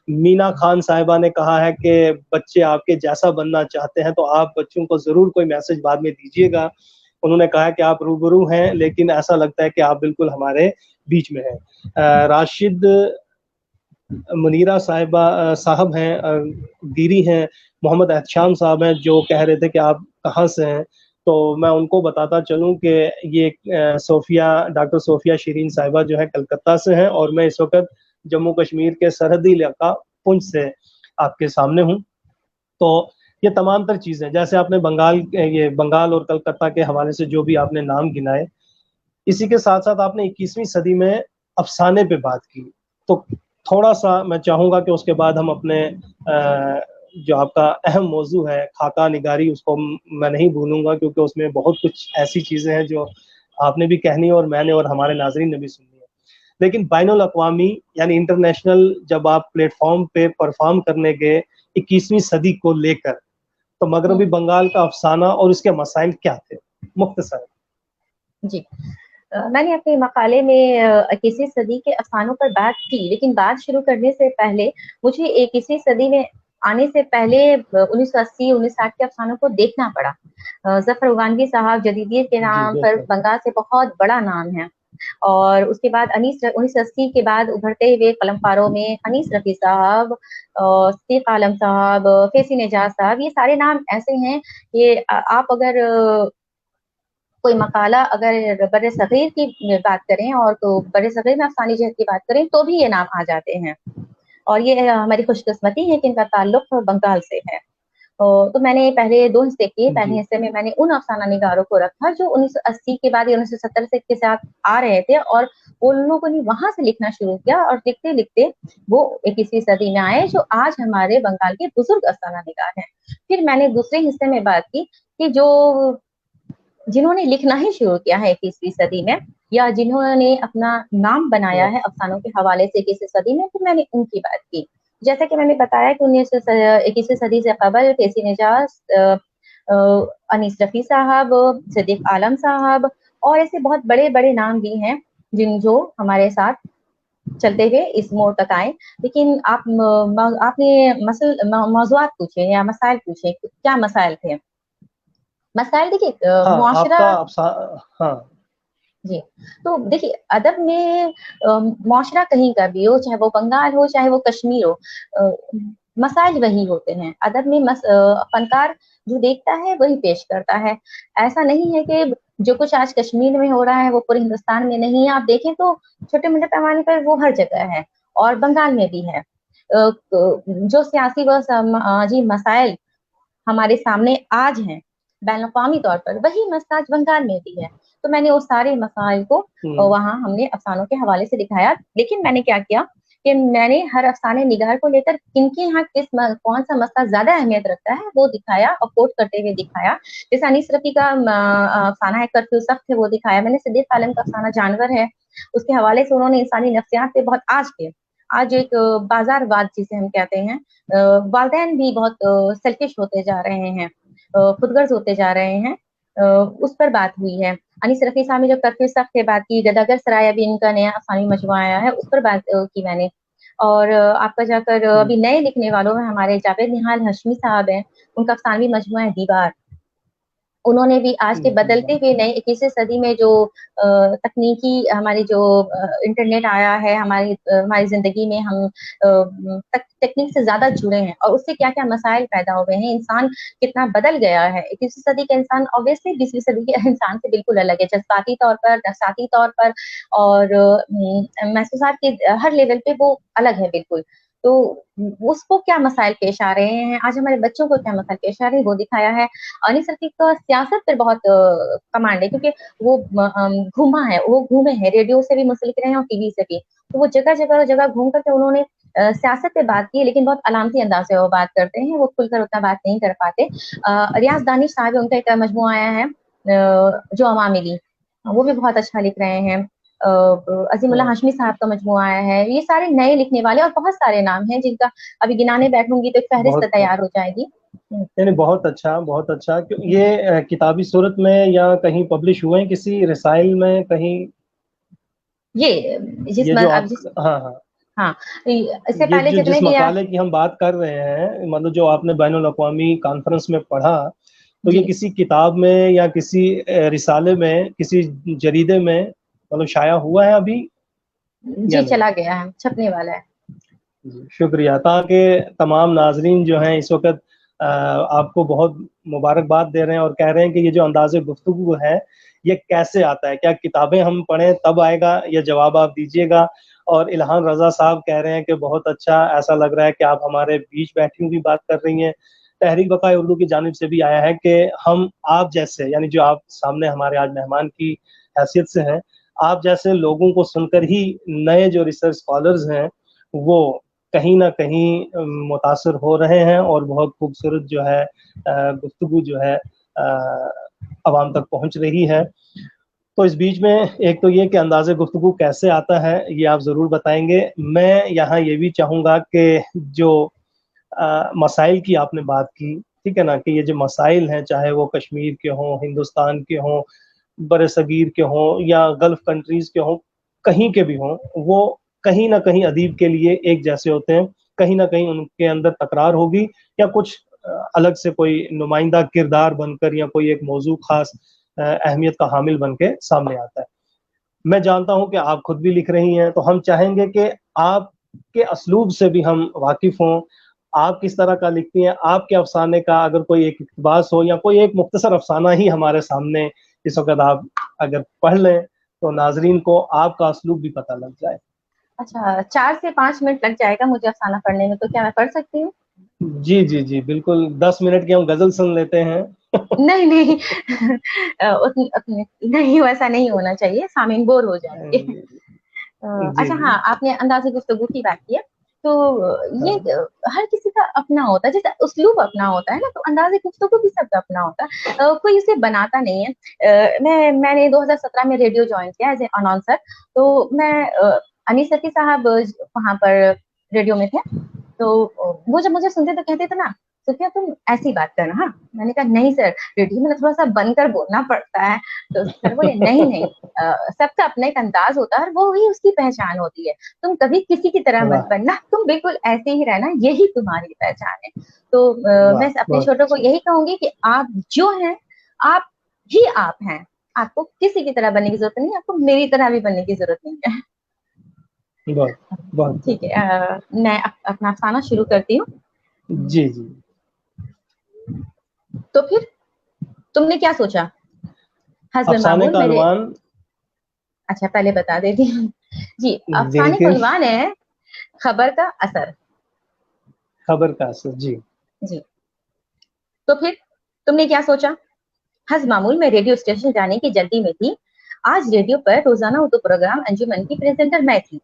مینا خان صاحبہ نے کہا ہے کہ بچے آپ کے جیسا بننا چاہتے ہیں تو آپ بچوں کو ضرور کوئی میسج بعد میں دیجیے گا. انہوں نے کہا کہ آپ روبرو ہیں لیکن ایسا لگتا ہے کہ آپ بالکل ہمارے بیچ میں ہیں. راشد منیرہ صاحب ہیں, دیری ہیں, محمد احتشام صاحب ہیں جو کہہ رہے تھے کہ آپ کہاں سے ہیں, تو میں ان کو بتاتا چلوں کہ یہ ڈاکٹر صوفیہ شیرین صاحبہ جو ہے کلکتہ سے ہیں, اور میں اس وقت جموں کشمیر کے سرحدی علاقہ پنچ سے آپ کے سامنے ہوں. تو یہ تمام تر چیزیں جیسے آپ نے بنگال اور کلکتہ کے حوالے سے جو بھی آپ نے نام گنائے, اسی کے ساتھ ساتھ آپ نے 21ویں صدی میں افسانے پہ بات کی. تو تھوڑا سا میں چاہوں گا کہ اس کے بعد ہم اپنے جو آپ کا اہم موضوع ہے خاکہ نگاری، اس کو میں نہیں بھولوں گا، کیونکہ اس میں بہت کچھ ایسی چیزیں ہیں جو آپ نے بھی کہنی اور میں نے اور ہمارے ناظرین نے بھی سنی ہے. لیکن بین الاقوامی یعنی انٹرنیشنل جب آپ پلیٹ فارم پہ پرفارم کرنے گئے 21ویں صدی کو لے کر، تو مغربی بنگال کا افسانہ اور اس کے مسائل کیا تھے مختصر؟ جی، میں نے اپنے مقالے میں 21ویں صدی کے افسانوں پر بات کی، لیکن بات شروع کرنے سے پہلے مجھے 21ویں صدی میں آنے سے پہلے 1980 1960 کے افسانوں کو دیکھنا پڑا. ظفر عوانوی صاحب جدیدیت کے نام پر بنگال سے بہت بڑا نام ہے، اور اس کے بعد 1980 کے بعد ابھرتے ہوئے قلم کاروں میں انیس رفیع صاحب، صدیق عالم صاحب، فیض نجار صاحب، یہ سارے نام ایسے ہیں کہ آپ اگر کوئی مقالہ اگر بر صغیر کی بات کریں اور تو بر صغیر میں افسانی جہت کی بات کریں تو بھی یہ نام آ جاتے ہیں، اور یہ ہماری خوش قسمتی ہے کہ ان کا تعلق بنگال سے ہے. تو میں نے پہلے 2 حصے کیے. پہلے حصے میں نے ان افسانہ نگاروں کو رکھا جو 1980 کے بعد 1970 سے کے ساتھ آ رہے تھے، اور ان لوگوں نے وہاں سے لکھنا شروع کیا، اور لکھتے لکھتے وہ 21ویں صدی میں آئے جو آج ہمارے بنگال کے بزرگ افسانہ نگار ہیں. پھر میں نے دوسرے حصے میں بات کی کہ جنہوں نے لکھنا ہی شروع کیا ہے 21ویں صدی میں، یا جنہوں نے اپنا نام بنایا ہے افسانوں کے حوالے سے 21ویں صدی میں، تو میں نے ان کی بات کی. جیسا کہ میں نے بتایا کہ 21ویں صدی سے قبل فیض نجار، انیس رفیع صاحب، صدیق عالم صاحب، اور ایسے بہت بڑے بڑے نام بھی ہیں جو ہمارے ساتھ چلتے ہوئے اس موڑ تک آئے. لیکن آپ نے موضوعات پوچھے یا مسائل پوچھے، کیا مسائل تھے؟ مسائل دیکھیے معاشرہ. ہاں جی، تو دیکھیے ادب میں معاشرہ کہیں کا بھی ہو، چاہے وہ بنگال ہو چاہے وہ کشمیر ہو، مسائل وہی ہوتے ہیں. ادب میں فنکار جو دیکھتا ہے وہی پیش کرتا ہے. ایسا نہیں ہے کہ جو کچھ آج کشمیر میں ہو رہا ہے وہ پورے ہندوستان میں نہیں ہے. آپ دیکھیں تو چھوٹے موٹے پیمانے پر وہ ہر جگہ ہے، اور بنگال میں بھی ہے. جو سیاسی و سماجی مسائل ہمارے سامنے آج ہیں بین الاقوامی طور پر، وہی مسئلہ آج بنگال میں بھی ہے. تو میں نے اس سارے مسائل کو وہاں ہم نے افسانوں کے حوالے سے دکھایا. لیکن میں نے کیا کیا کہ میں نے ہر افسانے نگار کو لے کر کن کے یہاں کون سا مسئلہ زیادہ اہمیت رکھتا ہے وہ دکھایا اور کوٹ کرتے ہوئے دکھایا. جیسے انیس رفیع کا افسانہ ہے کرفیو سخت ہے، وہ دکھایا میں نے. صدیق عالم کا افسانہ جانور ہے، اس کے حوالے سے انہوں نے انسانی نفسیات پہ بہت آج ایک بازار واد جسے ہم کہتے ہیں، والدین بھی بہت سیلفش ہوتے جا رہے ہیں، خود غرض ہوتے جا رہے ہیں، اس پر بات ہوئی ہے. انیس رفیع صاحب نے جو کرفیو سخت پہ بات کی، گداگر سرائے ابھی ان کا نیا افسانوی مجموعہ آیا ہے، اس پر بات کی میں نے. اور آپ کا جا کر ابھی نئے لکھنے والوں میں ہمارے جاوید نہال ہاشمی صاحب ہیں، ان کا افسانوی مجموعہ ہے دیوار. انہوں نے بھی آج کے بدلتے ہوئے نئے 21ویں صدی میں جو تکنیکی ہماری جو انٹرنیٹ آیا ہے ہماری زندگی میں، ہم تکنیک سے زیادہ جڑے ہیں، اور اس سے کیا کیا مسائل پیدا ہوئے ہیں، انسان کتنا بدل گیا ہے. 21ویں صدی کا انسان obviously 20ویں صدی کے انسان سے بالکل الگ ہے، جذباتی طور پر، نفسیاتی طور پر، اور محسوسات کے ہر لیول پہ وہ الگ ہے بالکل. تو اس کو کیا مسائل پیش آ رہے ہیں، آج ہمارے بچوں کو کیا مسائل پیش آ رہے ہیں، وہ دکھایا ہے. انیس رفیع کا سیاست پر بہت کمانڈ ہے، کیونکہ وہ گھومے ہیں، ریڈیو سے بھی منسلک رہے ہیں اور ٹی وی سے بھی. تو وہ جگہ گھوم کر کے انہوں نے سیاست پہ بات کی، لیکن بہت علامتی انداز سے وہ بات کرتے ہیں، وہ کھل کر اتنا بات نہیں کر پاتے. ریاض دانش صاحب ان کا ایک مجموعہ آیا ہے جو عواملی، وہ بھی بہت اچھا لکھ رہے ہیں. عظیم اللہ ہاشمی صاحب کا مجموعہ آیا ہے. یہ سارے نئے لکھنے والے اور بہت سارے نام ہیں جن کا ابھی گنانے بیٹھوں گی تو ایک فہرست تیار ہو جائے گی. یعنی بہت اچھا بہت اچھا. یہ کتابی صورت میں یا کہیں پبلش ہوئے ہیں کسی رسائل میں کہیں؟ ہاں اس سے پہلے جس مقالے کی ہم بات کر رہے ہیں، مطلب جو آپ نے بین الاقوامی کانفرنس میں پڑھا، تو یہ کسی کتاب میں یا کسی رسالے میں کسی جریدے میں مطلب شائع ہوا ہے ابھی؟ جی چلا گیا ہے، چھپنے والا ہے. شکریہ. تاکہ تمام ناظرین جو ہیں اس وقت آپ کو بہت مبارکباد دے رہے ہیں اور کہہ رہے ہیں کہ یہ جو انداز گفتگو ہے یہ کیسے آتا ہے، کیا کتابیں ہم پڑھیں تب آئے گا، یہ جواب آپ دیجیے گا. اور الہان رضا صاحب کہہ رہے ہیں کہ بہت اچھا، ایسا لگ رہا ہے کہ آپ ہمارے بیچ بیٹھی ہوئی بات کر رہی ہیں. تحریک بقائے اردو کی جانب سے بھی آیا ہے کہ ہم آپ جیسے، یعنی جو آپ سامنے ہمارے آج مہمان کی حیثیت سے ہیں، آپ جیسے لوگوں کو سن کر ہی نئے جو ریسرچ اسکالرز ہیں وہ کہیں نہ کہیں متاثر ہو رہے ہیں اور بہت خوبصورت جو ہے گفتگو جو ہے عوام تک پہنچ رہی ہے. تو اس بیچ میں ایک تو یہ کہ انداز گفتگو کیسے آتا ہے یہ آپ ضرور بتائیں گے. میں یہاں یہ بھی چاہوں گا کہ جو مسائل کی آپ نے بات کی, ٹھیک ہے نا, کہ یہ جو مسائل ہیں چاہے وہ کشمیر کے ہوں, ہندوستان کے ہوں, بر صغیر کے ہوں یا گلف کنٹریز کے ہوں, کہیں کے بھی ہوں, وہ کہیں نہ کہیں ادیب کے لیے ایک جیسے ہوتے ہیں. کہیں نہ کہیں ان کے اندر تکرار ہوگی یا کچھ الگ سے کوئی نمائندہ کردار بن کر یا کوئی ایک موضوع خاص اہمیت کا حامل بن کے سامنے آتا ہے. میں جانتا ہوں کہ آپ خود بھی لکھ رہی ہیں, تو ہم چاہیں گے کہ آپ کے اسلوب سے بھی ہم واقف ہوں. آپ کس طرح کا لکھتی ہیں, آپ کے افسانے کا اگر کوئی ایک اقتباس ہو یا کوئی ایک مختصر افسانہ ہی ہمارے سامنے اس وقت آپ اگر پڑھ لیں تو ناظرین کو آپ کا اسلوب بھی پتہ لگ جائے. اچھا, 4 سے 5 منٹ لگ جائے گا مجھے افسانہ پڑھنے میں, تو کیا میں پڑھ سکتی ہوں؟ جی جی جی بالکل, 10 منٹ کی ہم غزل سن لیتے ہیں. نہیں نہیں نہیں, ویسا نہیں ہونا چاہیے, سامعین بور ہو جائیں گے. جی اچھا جی ہاں, آپ نے انداز گفتگو کی بات کی ہے, تو یہ ہر کسی کا اپنا ہوتا ہے, جیسے اسلوب اپنا ہوتا ہے نا, تو انداز گفتگو بھی سب کا اپنا ہوتا ہے, کوئی اسے بناتا نہیں ہے. میں نے 2017 میں ریڈیو جوائن کیا ایز اے اناؤنسر, تو میں انیس صفی صاحب وہاں پر ریڈیو میں تھے, تو وہ جب مجھے سنتے تو کہتے تھے نا صوفیہ تم ایسی بات کرنا. ہاں, میں نے کہا نہیں سر, ریڈیو میں تھوڑا سا بن کر بولنا پڑتا ہے. تو سر بولے نہیں نہیں, سب کا اپنا ایک انداز ہوتا ہے اور وہی اس کی پہچان ہوتی ہے. تم کبھی کسی کی طرح مت بننا, تم بالکل ایسے ہی رہنا, یہی تمہاری پہچان ہے. تو میں اپنے چھوٹوں کو یہی کہوں گی کہ آپ جو ہیں آپ ہی آپ ہیں, آپ کو کسی کی طرح بننے کی ضرورت نہیں, آپ کو میری طرح بھی بننے کی ضرورت نہیں ہے. بہت ٹھیک ہے, میں اپنا افسانہ شروع کرتی ہوں. جی جی. تو پھر تم نے کیا سوچا؟ حسب افسانے معمول کا میرے, عنوان اچھا پہلے بتا دیتی ہوں. جی, افسانے کا بالکل, عنوان ہے خبر کا اثر. خبر کا اثر. جی جی, تو پھر تم نے کیا سوچا؟ حسب معمول میں ریڈیو اسٹیشن جانے کی جلدی میں تھی. آج ریڈیو پر روزانہ اردو پروگرام انجمن کی پریزنٹر میں تھی,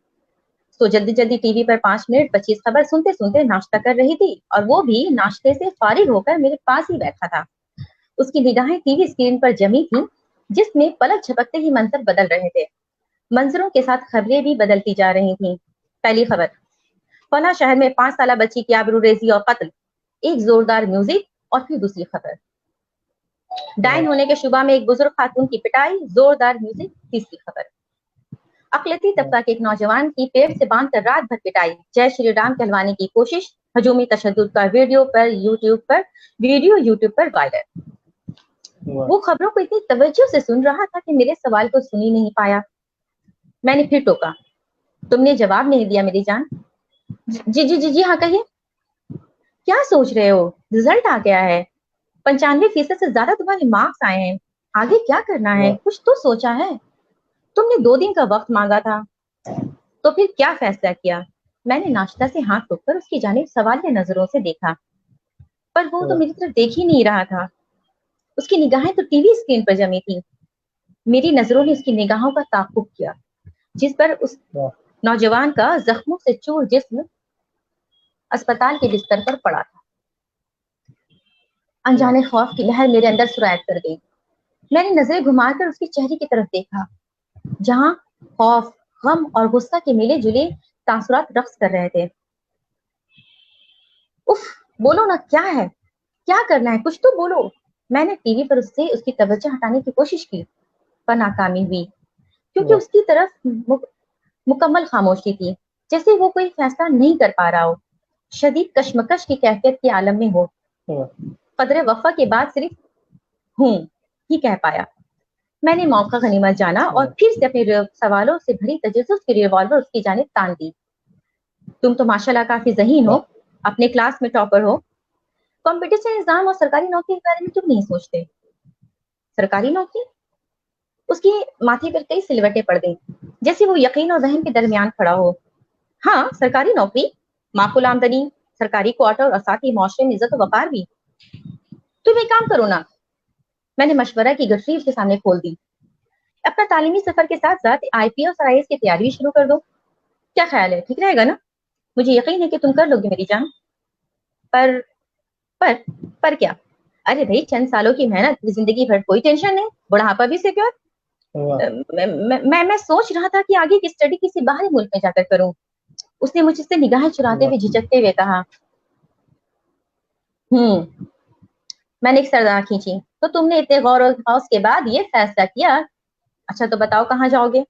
تو جلدی جلدی ٹی وی پر 5 منٹ 25 خبر سنتے سنتے ناشتہ کر رہی تھی, اور وہ بھی ناشتے سے فارغ ہو کر میرے پاس ہی بیٹھا تھا. اس کی نگاہیں ٹی وی اسکرین پر جمی تھیں, جس میں پلک جھپکتے ہی منظر بدل رہے تھے. منظروں کے ساتھ خبریں بھی بدلتی جا رہی تھیں. پہلی خبر, فلاں شہر میں 5 سالہ بچی کی آبروریزی اور قتل, ایک زوردار میوزک. اور پھر دوسری خبر, ڈائن ہونے کے شبہ میں ایک بزرگ خاتون کی پٹائی, زوردار میوزک. تیسری خبر, اقلیتی طبقہ کے ایک نوجوان کی پیڑ سے باندھ کر رات بھر پٹائی, جے شری رام کہلوانے کی کوشش. ہجومی تشدد کا ویڈیو یوٹیوب پر وائرل. وہ خبروں کو اتنی توجہ سے سن رہا تھا کہ میرے سوال کو سن ہی نہیں پایا. میں نے پھر ٹوکا, تم نے جواب نہیں دیا میری جان. جی جی جی جی ہاں کہیے, کیا سوچ رہے ہو؟ رزلٹ آ گیا ہے, 95% سے زیادہ تمہارے مارکس آئے ہیں, آگے کیا کرنا ہے, کچھ تو سوچا ہے؟ تم نے 2 دن کا وقت مانگا تھا, تو پھر کیا فیصلہ کیا؟ میں نے ناشتہ سے ہاتھ روک کر اس کی جانب سوالیہ نظروں سے دیکھا, پر وہ تو میری طرف دیکھ ہی نہیں رہا تھا. اس کی نگاہیں تو ٹی وی اسکرین پر جمی تھی. میری نظروں نے اس کی نگاہوں کا تعاقب کیا, جس پر اس نوجوان کا زخموں سے چور جسم اسپتال کے بستر پر پڑا تھا. انجانے خوف کی لہر میرے اندر سرایت کر گئی. میں نے نظریں گھما کر اس کے چہرے کی طرف دیکھا, جہاں خوف, غم اور غصہ کے ملے جلے تاثرات رقص کر رہے تھے. اف, بولو نا, کیا ہے, کیا کرنا ہے, کچھ تو بولو. میں نے ٹی وی پر اس کی توجہ ہٹانے کی کوشش کی, پر ناکامی ہوئی, کیونکہ اس کی طرف مکمل خاموشی تھی, جیسے وہ کوئی فیصلہ نہیں کر پا رہا ہو, شدید کشمکش کی کیفیت کے عالم میں ہو. قدرے وقفہ کے بعد صرف ہوں ہی کہہ پایا. میں نے موقع غنیمت جانا اور پھر سے اپنے سوالوں سے بھری تجسس کی ریوالور اس کی جانب تان دی. تم تو ماشاءاللہ کافی ذہین ہو, اپنے کلاس میں ٹاپر ہو, کمپٹیشن ایگزام اور سرکاری نوکری کے بارے میں کیوں نہیں سوچتے؟ سرکاری نوکری؟ اس کی ماتھے پر کئی سلوٹیں پڑ گئی, جیسے وہ یقین اور وہم کے درمیان کھڑا ہو. ہاں سرکاری نوکری, معقول آمدنی, سرکاری کوارٹر اور ساتھ ہی معاشرے میں عزت و وقار بھی. تم ایک کام کرو نا, میں نے مشورہ کی گٹری اس کے سامنے کھول دی, اپنا تعلیمی سفر کے ساتھ ساتھ IPS اور IAS کی تیاری بھی شروع کر دو. کیا خیال ہے, ٹھیک رہے گا نا؟ مجھے یقین ہے کہ تم کر لو گے میری جان. پر کیا؟ ارے بھائی چند سالوں کی محنت, زندگی بھر کوئی ٹینشن نہیں, بڑھاپا بھی سیکیور. میں سوچ رہا تھا کہ آگے کی اسٹڈی کسی باہری ملک میں جا کر کروں. اس نے مجھ سے نگاہیں چراتے ہوئے جھجکتے ہوئے کہا. میں نے ایک سردار کھینچی. تو تم نے اتنے غور و خوض کے بعد یہ فیصلہ کیا؟ اچھا تو بتاؤ کہاں جاؤ گے؟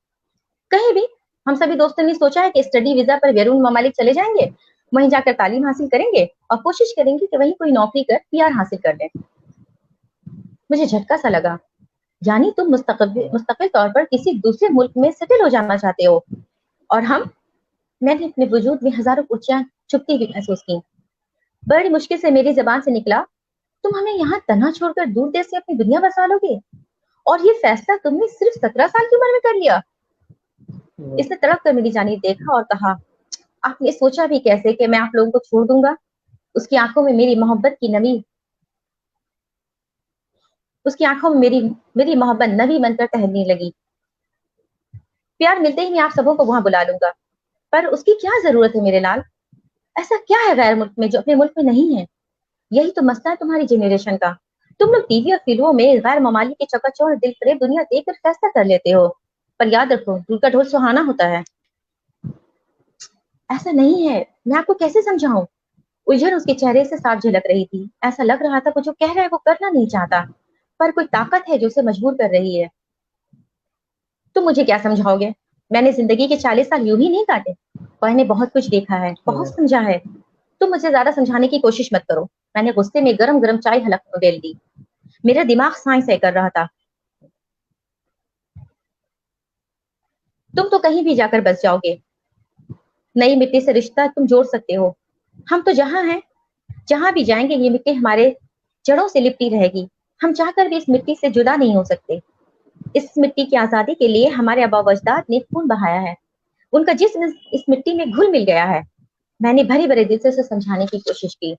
کہیں بھی. ہم سبھی دوستوں نے سوچا ہے کہ اسٹڈی ویزا پر بیرون ممالک چلے جائیں گے, وہیں جا کر تعلیم حاصل کریں گے اور کوشش کریں گے کہ وہیں کوئی نوکری کر پی آر حاصل کر لیں. مجھے جھٹکا سا لگا. یعنی تم مستقل طور پر کسی دوسرے ملک میں سیٹل ہو جانا چاہتے ہو, اور میں نے اپنے وجود میں ہزاروں کرسیاں چھپتی ہوئی محسوس کی. بڑی مشکل سے میری زبان سے نکلا, تم ہمیں یہاں تنہا چھوڑ کر دور دیش سے اپنی دنیا بسا لو گے, اور یہ فیصلہ تم نے صرف 17 سال کی عمر میں کر لیا. اس نے تڑپ کر میری جانب دیکھا اور کہا, آپ نے سوچا بھی کیسے کہ میں آپ لوگوں کو چھوڑ دوں گا؟ اس کی آنکھوں میں میری محبت کی نمی میری محبت نبی بن کر ٹہلنے لگی. پیار ملتے ہی میں آپ سبوں کو وہاں بلا لوں گا. پر اس کی کیا ضرورت ہے میرے لال؟ ایسا کیا ہے غیر ملک میں جو اپنے ملک میں نہیں ہے؟ یہی تو مسئلہ ہے تمہاری جنریشن کا. تم لوگ ٹی وی اور فلموں میں غیر ممالک کی چکاچوند اور دل فریب دنیا دیکھ کر فیصلہ کر لیتے ہو, پر یاد رکھو دل کا ڈھول سہانا ہوتا ہے. ایسا نہیں ہے, میں آپ کو کیسے سمجھاؤں؟ الجھن اس کے چہرے سے صاف جھلک رہی تھی. ایسا لگ رہا تھا وہ جو کہہ رہا ہے وہ کرنا نہیں چاہتا, پر کوئی طاقت ہے جو اسے مجبور کر رہی ہے. تم مجھے کیا سمجھاؤ گے؟ میں نے زندگی کے 40 سال یوں ہی نہیں کاٹے. میں نے بہت کچھ دیکھا ہے, بہت سمجھا ہے. تم مجھے زیادہ سمجھانے کی کوشش مت کرو. میں نے غصے میں گرم گرم چائے حلق میں ڈال دی. میرا دماغ سائنس ہے کر رہا تھا. تم تو کہیں بھی جا کر بس جاؤ گے. نئی مٹی سے رشتہ تم جوڑ سکتے ہو. ہم تو جہاں ہیں, جہاں بھی جائیں گے یہ مٹی ہمارے جڑوں سے لپٹی رہے گی. ہم چاہ کر بھی اس مٹی سے جدا نہیں ہو سکتے. اس مٹی کی آزادی کے لیے ہمارے آباء و اجداد نے خون بہایا ہے. ان کا جسم اس مٹی میں گھل مل گیا ہے. میں نے بھری بھرے دل سے اسے سمجھانے کی کوشش کی.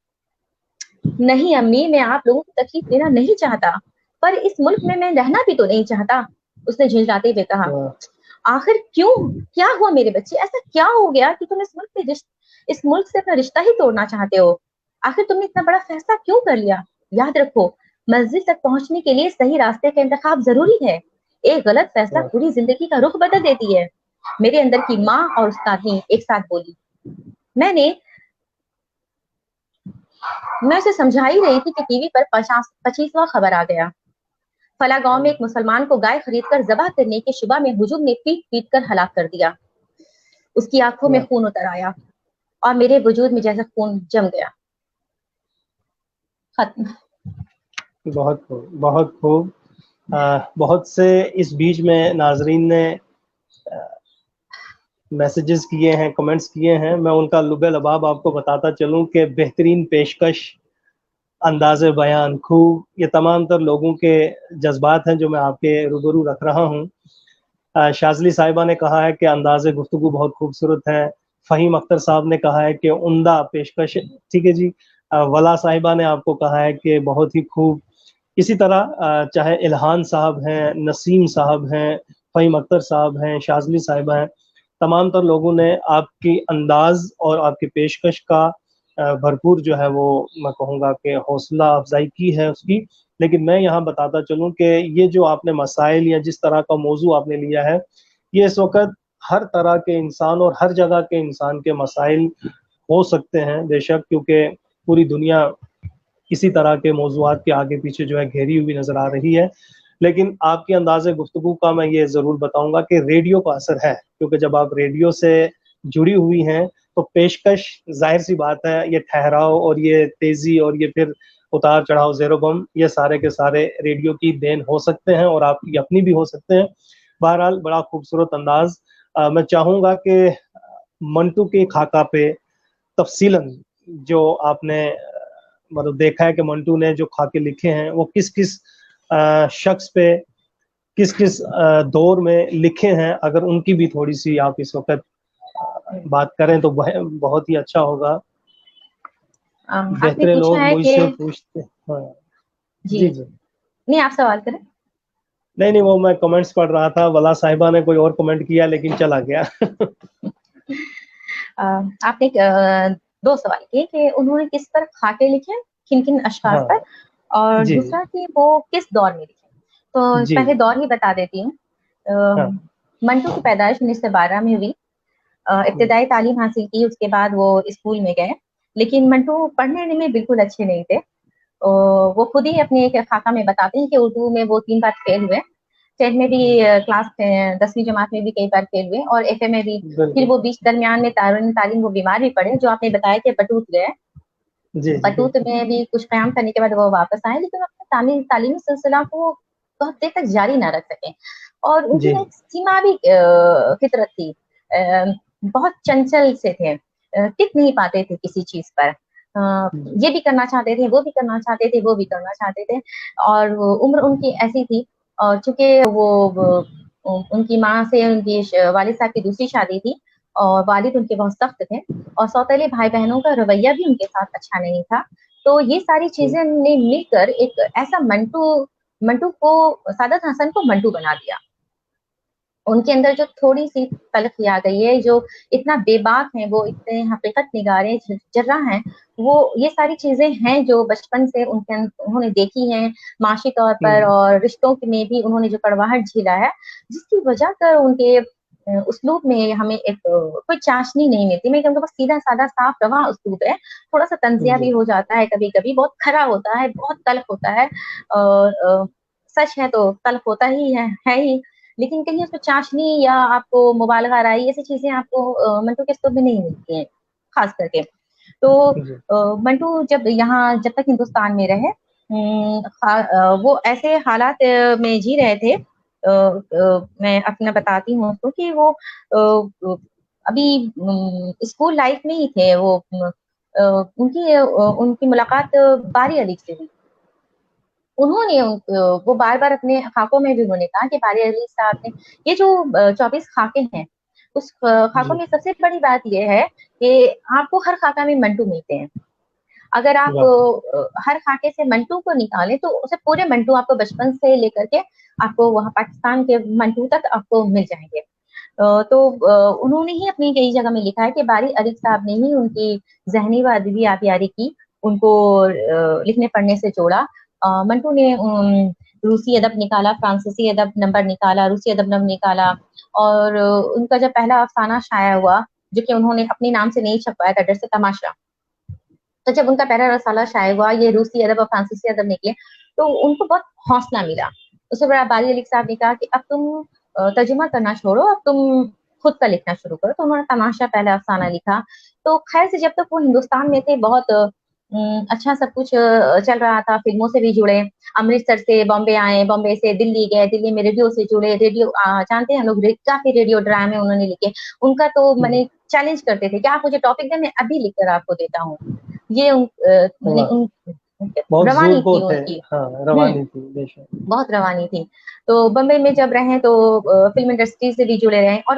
نہیں امی, میں آپ لوگوں کو تکلیف دینا نہیں چاہتا, پر اس ملک میں رہنا بھی تو نہیں چاہتا. اس نے جھنجھلاتے ہوئے کہا. آخر کیوں؟ کیا ہوا میرے بچے؟ ایسا کیا ہو گیا کہ تم اس ملک سے اپنا رشتہ ہی توڑنا چاہتے ہو؟ آخر تم نے اتنا بڑا فیصلہ کیوں کر لیا؟ یاد رکھو, منزل تک پہنچنے کے لیے صحیح راستے کا انتخاب ضروری ہے. ایک غلط فیصلہ پوری زندگی کا رخ بدل دیتی ہے. میرے اندر کی ماں اور استاد ہی ایک ساتھ بولی. میں اسے سمجھا ہی رہی تھی کہ ٹی وی پر 25واں خبر آ گیا. فلاں گاؤں میں ایک مسلمان کو گائے خرید کر ذبح کرنے کے شبہ میں ہجوم نے پیٹ پیٹ کر ہلاک کر دیا. اس کی آنکھوں میں خون اتر آیا اور میرے وجود میں جیسا خون جم گیا. ختم. بہت خوب, بہت خوب. بہت سے اس بیچ میں ناظرین نے میسیجز کیے ہیں, کمنٹس کیے ہیں. میں ان کا لب لباب آپ کو بتاتا چلوں کہ بہترین پیشکش, انداز بیان خوب, یہ تمام تر لوگوں کے جذبات ہیں جو میں آپ کے روبرو رکھ رہا ہوں. شاذلی صاحبہ نے کہا ہے کہ انداز گفتگو بہت خوبصورت ہے. فہیم اختر صاحب نے کہا ہے کہ عمدہ پیشکش. ٹھیک ہے جی. ولا صاحبہ نے آپ کو کہا ہے کہ بہت ہی خوب. اسی طرح چاہے الہان صاحب ہیں, نسیم صاحب ہیں, فہیم اختر صاحب ہیں, شاذلی صاحبہ ہیں, تمام تر لوگوں نے آپ کی انداز اور آپ کی پیشکش کا بھرپور جو ہے وہ میں کہوں گا کہ حوصلہ افزائی کی ہے اس کی. لیکن میں یہاں بتاتا چلوں کہ یہ جو آپ نے مسائل یا جس طرح کا موضوع آپ نے لیا ہے, یہ اس وقت ہر طرح کے انسان اور ہر جگہ کے انسان کے مسائل ہو سکتے ہیں بے شک, کیونکہ پوری دنیا اسی طرح کے موضوعات کے آگے پیچھے جو ہے گھیری ہوئی نظر آ رہی ہے. لیکن آپ کے انداز گفتگو کا میں یہ ضرور بتاؤں گا کہ ریڈیو کا اثر ہے, کیونکہ جب آپ ریڈیو سے جڑی ہوئی ہیں تو پیشکش ظاہر سی بات ہے, یہ ٹھہراؤ اور یہ تیزی اور یہ پھر اتار چڑھاؤ زیر و بم, یہ سارے کے سارے ریڈیو کی دین ہو سکتے ہیں اور آپ کی اپنی بھی ہو سکتے ہیں. بہرحال بڑا خوبصورت انداز. میں چاہوں گا کہ منٹو کے خاکہ پہ تفصیلاً جو آپ نے مطلب دیکھا ہے کہ منٹو نے جو خاکے لکھے ہیں وہ کس کس شخص پہ کس کس دور میں لکھے ہیں, اگر ان کی بھی تھوڑی سی آپ اس وقت بات کریں تو بہت ہی اچھا ہوگا. آپ نے بہترے پوچھا لوگ ہے مجھ کہ سے پوچھتے ہیں. جی نہیں, آپ سوال کریں. نہیں وہ میں کمنٹس پڑھ رہا تھا, ولا صاحبہ نے کوئی اور کمنٹ کیا لیکن چلا گیا. آپ نے دو سوال کیے کہ انہوں نے کس پر خاکے لکھے, کن کن اشخاص ہاں پر, اور جی دوسرا کہ وہ کس دور میں لکھے. تو جی پہلے دور ہی بتا دیتی ہوں. ہاں منٹو کی پیدائش 1912 میں ہوئی. ابتدائی تعلیم حاصل کی, اس کے بعد وہ اسکول میں گئے, لیکن منٹو پڑھنے میں بالکل اچھے نہیں تھے. وہ خود ہی اپنے ایک خاکہ میں بتاتے ہیں کہ اردو میں وہ 3 بار فیل ہوئے, 10 میں بھی کلاس 10ویں جماعت میں بھی کئی بار فیل ہوئے, اور ایف اے میں بھی. پھر بالکل وہ بیچ درمیان میں تعلیم وہ بیمار بھی پڑے, جو آپ نے بتایا کہ بٹوت گئے. جی جی بٹوت میں بھی کچھ قیام کرنے کے بعد وہ واپس آئے, لیکن اپنے تعلیمی سلسلہ کو بہت دیر تک جاری نہ رکھ سکے. اور ان کی جی ایک سیما بھی فطرت تھی, بہت چنچل سے تھے, ٹک نہیں پاتے تھے کسی چیز پر. یہ بھی کرنا چاہتے تھے, وہ بھی کرنا چاہتے تھے, وہ بھی کرنا چاہتے تھے, اور عمر ان کی ایسی تھی. اور چونکہ وہ ان کی ماں سے ان کی والد صاحب کی دوسری شادی تھی, اور والد ان کے بہت سخت تھے, اور سوتیلے بھائی بہنوں کا رویہ بھی ان کے ساتھ اچھا نہیں تھا. تو یہ ساری چیزیں نے مل کر ایک ایسا منٹو کو, سعادت حسن کو منٹو بنا دیا. ان کے اندر جو تھوڑی سی تلخی آ گئی ہے, جو اتنا بے باک ہیں, وہ اتنے حقیقت نگارے جرہ ہیں, وہ یہ ساری چیزیں ہیں جو بچپن سے انہوں نے دیکھی ہیں معاشی طور پر, اور رشتوں میں بھی انہوں نے جو کڑواہٹ جھیلا ہے, جس کی وجہ کر ان کے اسلوب میں ہمیں ایک کوئی چاشنی نہیں ملتی. میں کہوں گا بس سیدھا سادہ صاف رواں اسلوب ہے, تھوڑا سا طنزیہ جی بھی ہو جاتا ہے کبھی کبھی, بہت کھرا ہوتا ہے, بہت تلخ ہوتا ہے, اور سچ ہے تو تلخ ہوتا ہی ہے ہی, لیکن کہیں اس میں چاشنی یا آپ کو مبالغہ رائی ایسی چیزیں آپ کو منٹو کے اسلوب میں نہیں ملتی ہیں خاص کر کے. جی تو منٹو جب تک ہندوستان میں رہے, وہ ایسے حالات میں جی رہے تھے. میں اپنا بتاتی ہوں تو کہ وہ ابھی اسکول لائف میں ہی تھے. وہ ان کی ملاقات باری علی سے ہوئی. انہوں نے وہ بار بار اپنے خاکوں میں بھی انہوں نے کہا کہ باری علی صاحب نے یہ جو 24 خاکے ہیں, اس خاکوں جی میں سب سے بڑی بات یہ ہے کہ آپ کو ہر خاکہ میں منٹو ملتے ہیں. اگر آپ واہ ہر خاکے سے منٹو کو نکالیں تو اسے پورے منٹو آپ کو بچپن سے لے کر کے آپ کو وہاں پاکستان کے منٹو تک آپ کو مل جائیں گے. تو انہوں نے ہی اپنی کئی جگہ میں لکھا ہے کہ باری علی صاحب نے ہی ان کی ذہنی و ادبی آبیاری کی, ان کو لکھنے پڑھنے سے جوڑا. منٹو نے روسی ادب نکالا, فرانسیسی ادب نمبر نکالا, روسی ادب نمبر نکالا, اور ان کا جب پہلا افسانہ شائع ہوا, جو کہ انہوں نے اپنے نام سے نہیں چھپوایا تھا, ڈر سے تماشا, تو جب ان کا پہلا رسالہ شائع ہوا, یہ روسی ادب اور فرانسیسی ادب نکلے, تو ان کو بہت حوصلہ ملا. اس کے بعد باری علی صاحب نے کہا کہ اب تم ترجمہ کرنا چھوڑو, اب تم خود کا لکھنا شروع کرو. تو انہوں نے تماشا پہلا افسانہ لکھا. تو خیر سے جب تک وہ ہندوستان میں تھے, بہت اچھا سب کچھ چل رہا تھا, فلموں سے بھی جڑے, امرتسر سے بامبے آئے, بامبے سے دلی گئے, دلی میں ریڈیو سے جڑے, ریڈیو جانتے ہیں ہم لوگ کافی ریڈیو ڈرامے انہوں نے لکھے. ان کا تو میں نے چیلنج کرتے تھے کہ آپ مجھے ٹاپک دیں, میں ابھی لکھ کر آپ کو دیتا ہوں. یہ واہ بہت زور روانی کو تھی تھے. ان کی, ہاں روانی تھی بے شک. بہت روانی تھی. تو بمبئی میں جب رہے تو فلم انڈسٹری سے بھی جڑے رہے, اور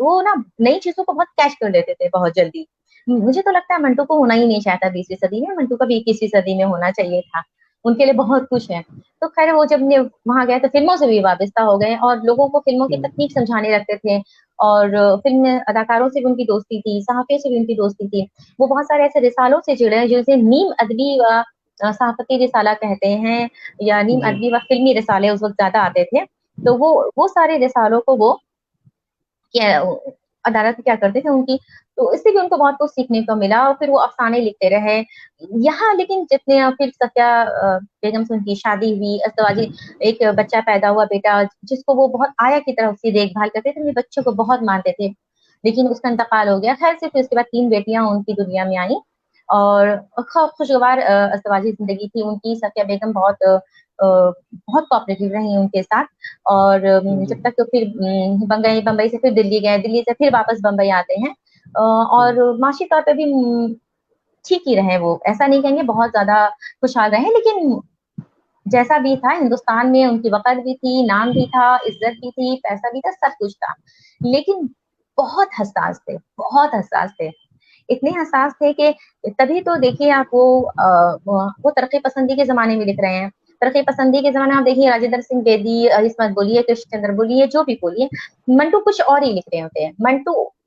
وہ نا نئی چیزوں کو بہت کیچ کر لیتے تھے بہت جلدی. مجھے تو لگتا ہے منٹو کو ہونا ہی نہیں چاہتا 20ویں صدی میں, منٹو کا بھی 21ویں صدی میں ہونا چاہیے تھا. ان کے لیے بہت کچھ ہے. تو خیر وہ جب وہاں گئے تو فلموں سے بھی وابستہ ہو گئے, اور لوگوں کو فلموں کی تکنیک سمجھانے لگتے تھے, اور فلم میں اداکاروں سے بھی ان کی دوستی تھی, صحافیوں سے بھی ان کی دوستی تھی. وہ بہت سارے ایسے رسالوں سے جڑے ہیں جسے نیم ادبی و صحافتی رسالہ کہتے ہیں, یا نیم جی ادبی و فلمی رسالے اس وقت زیادہ آتے تھے. تو وہ سارے رسالوں کو وہ عدالت کیا کرتے تھے ان کی, تو اس سے بھی ان کو بہت کچھ سیکھنے کو ملا. اور پھر وہ افسانے لکھتے رہے یہاں. لیکن جتنے پھر ستیا بیگم سے ان کی شادی ہوئی, ازدواجی ایک بچہ پیدا ہوا بیٹا, جس کو وہ بہت آیا کی طرف سے دیکھ بھال کرتے تھے, اپنے بچوں کو بہت مانتے تھے, لیکن اس کا انتقال ہو گیا. خیر سے پھر اس کے بعد 3 بیٹیاں ان کی دنیا میں آئیں, اور خوشگوار ازدواجی زندگی تھی ان کی. ستیا بیگم بہت کوآپریٹو رہی ان کے ساتھ, اور جی جب تک تو پھر بمبئی سے پھر دلی گئے, دلی سے پھر واپس بمبئی آتے ہیں. اور معاشی طور پہ بھی ٹھیک ہی رہے, وہ ایسا نہیں کہیں گے بہت زیادہ خوشحال رہے, لیکن جیسا بھی تھا ہندوستان میں ان کی وقت بھی تھی, نام بھی تھا, عزت بھی تھی, پیسہ بھی تھا, سب کچھ تھا, لیکن بہت حساس تھے, بہت حساس تھے. اتنے حساس تھے کہ تبھی تو دیکھیے آپ وہ ترقی پسندی کے زمانے میں لکھ رہے ہیں. ترقی پسندی کے زمانے میں آپ دیکھیے راجندر سنگھ بیدی, عصمت بولیے, کرشن چندر بولیے, جو بھی بولیے, منٹو کچھ اور ہی لکھ رہے ہوتے ہیں. منٹو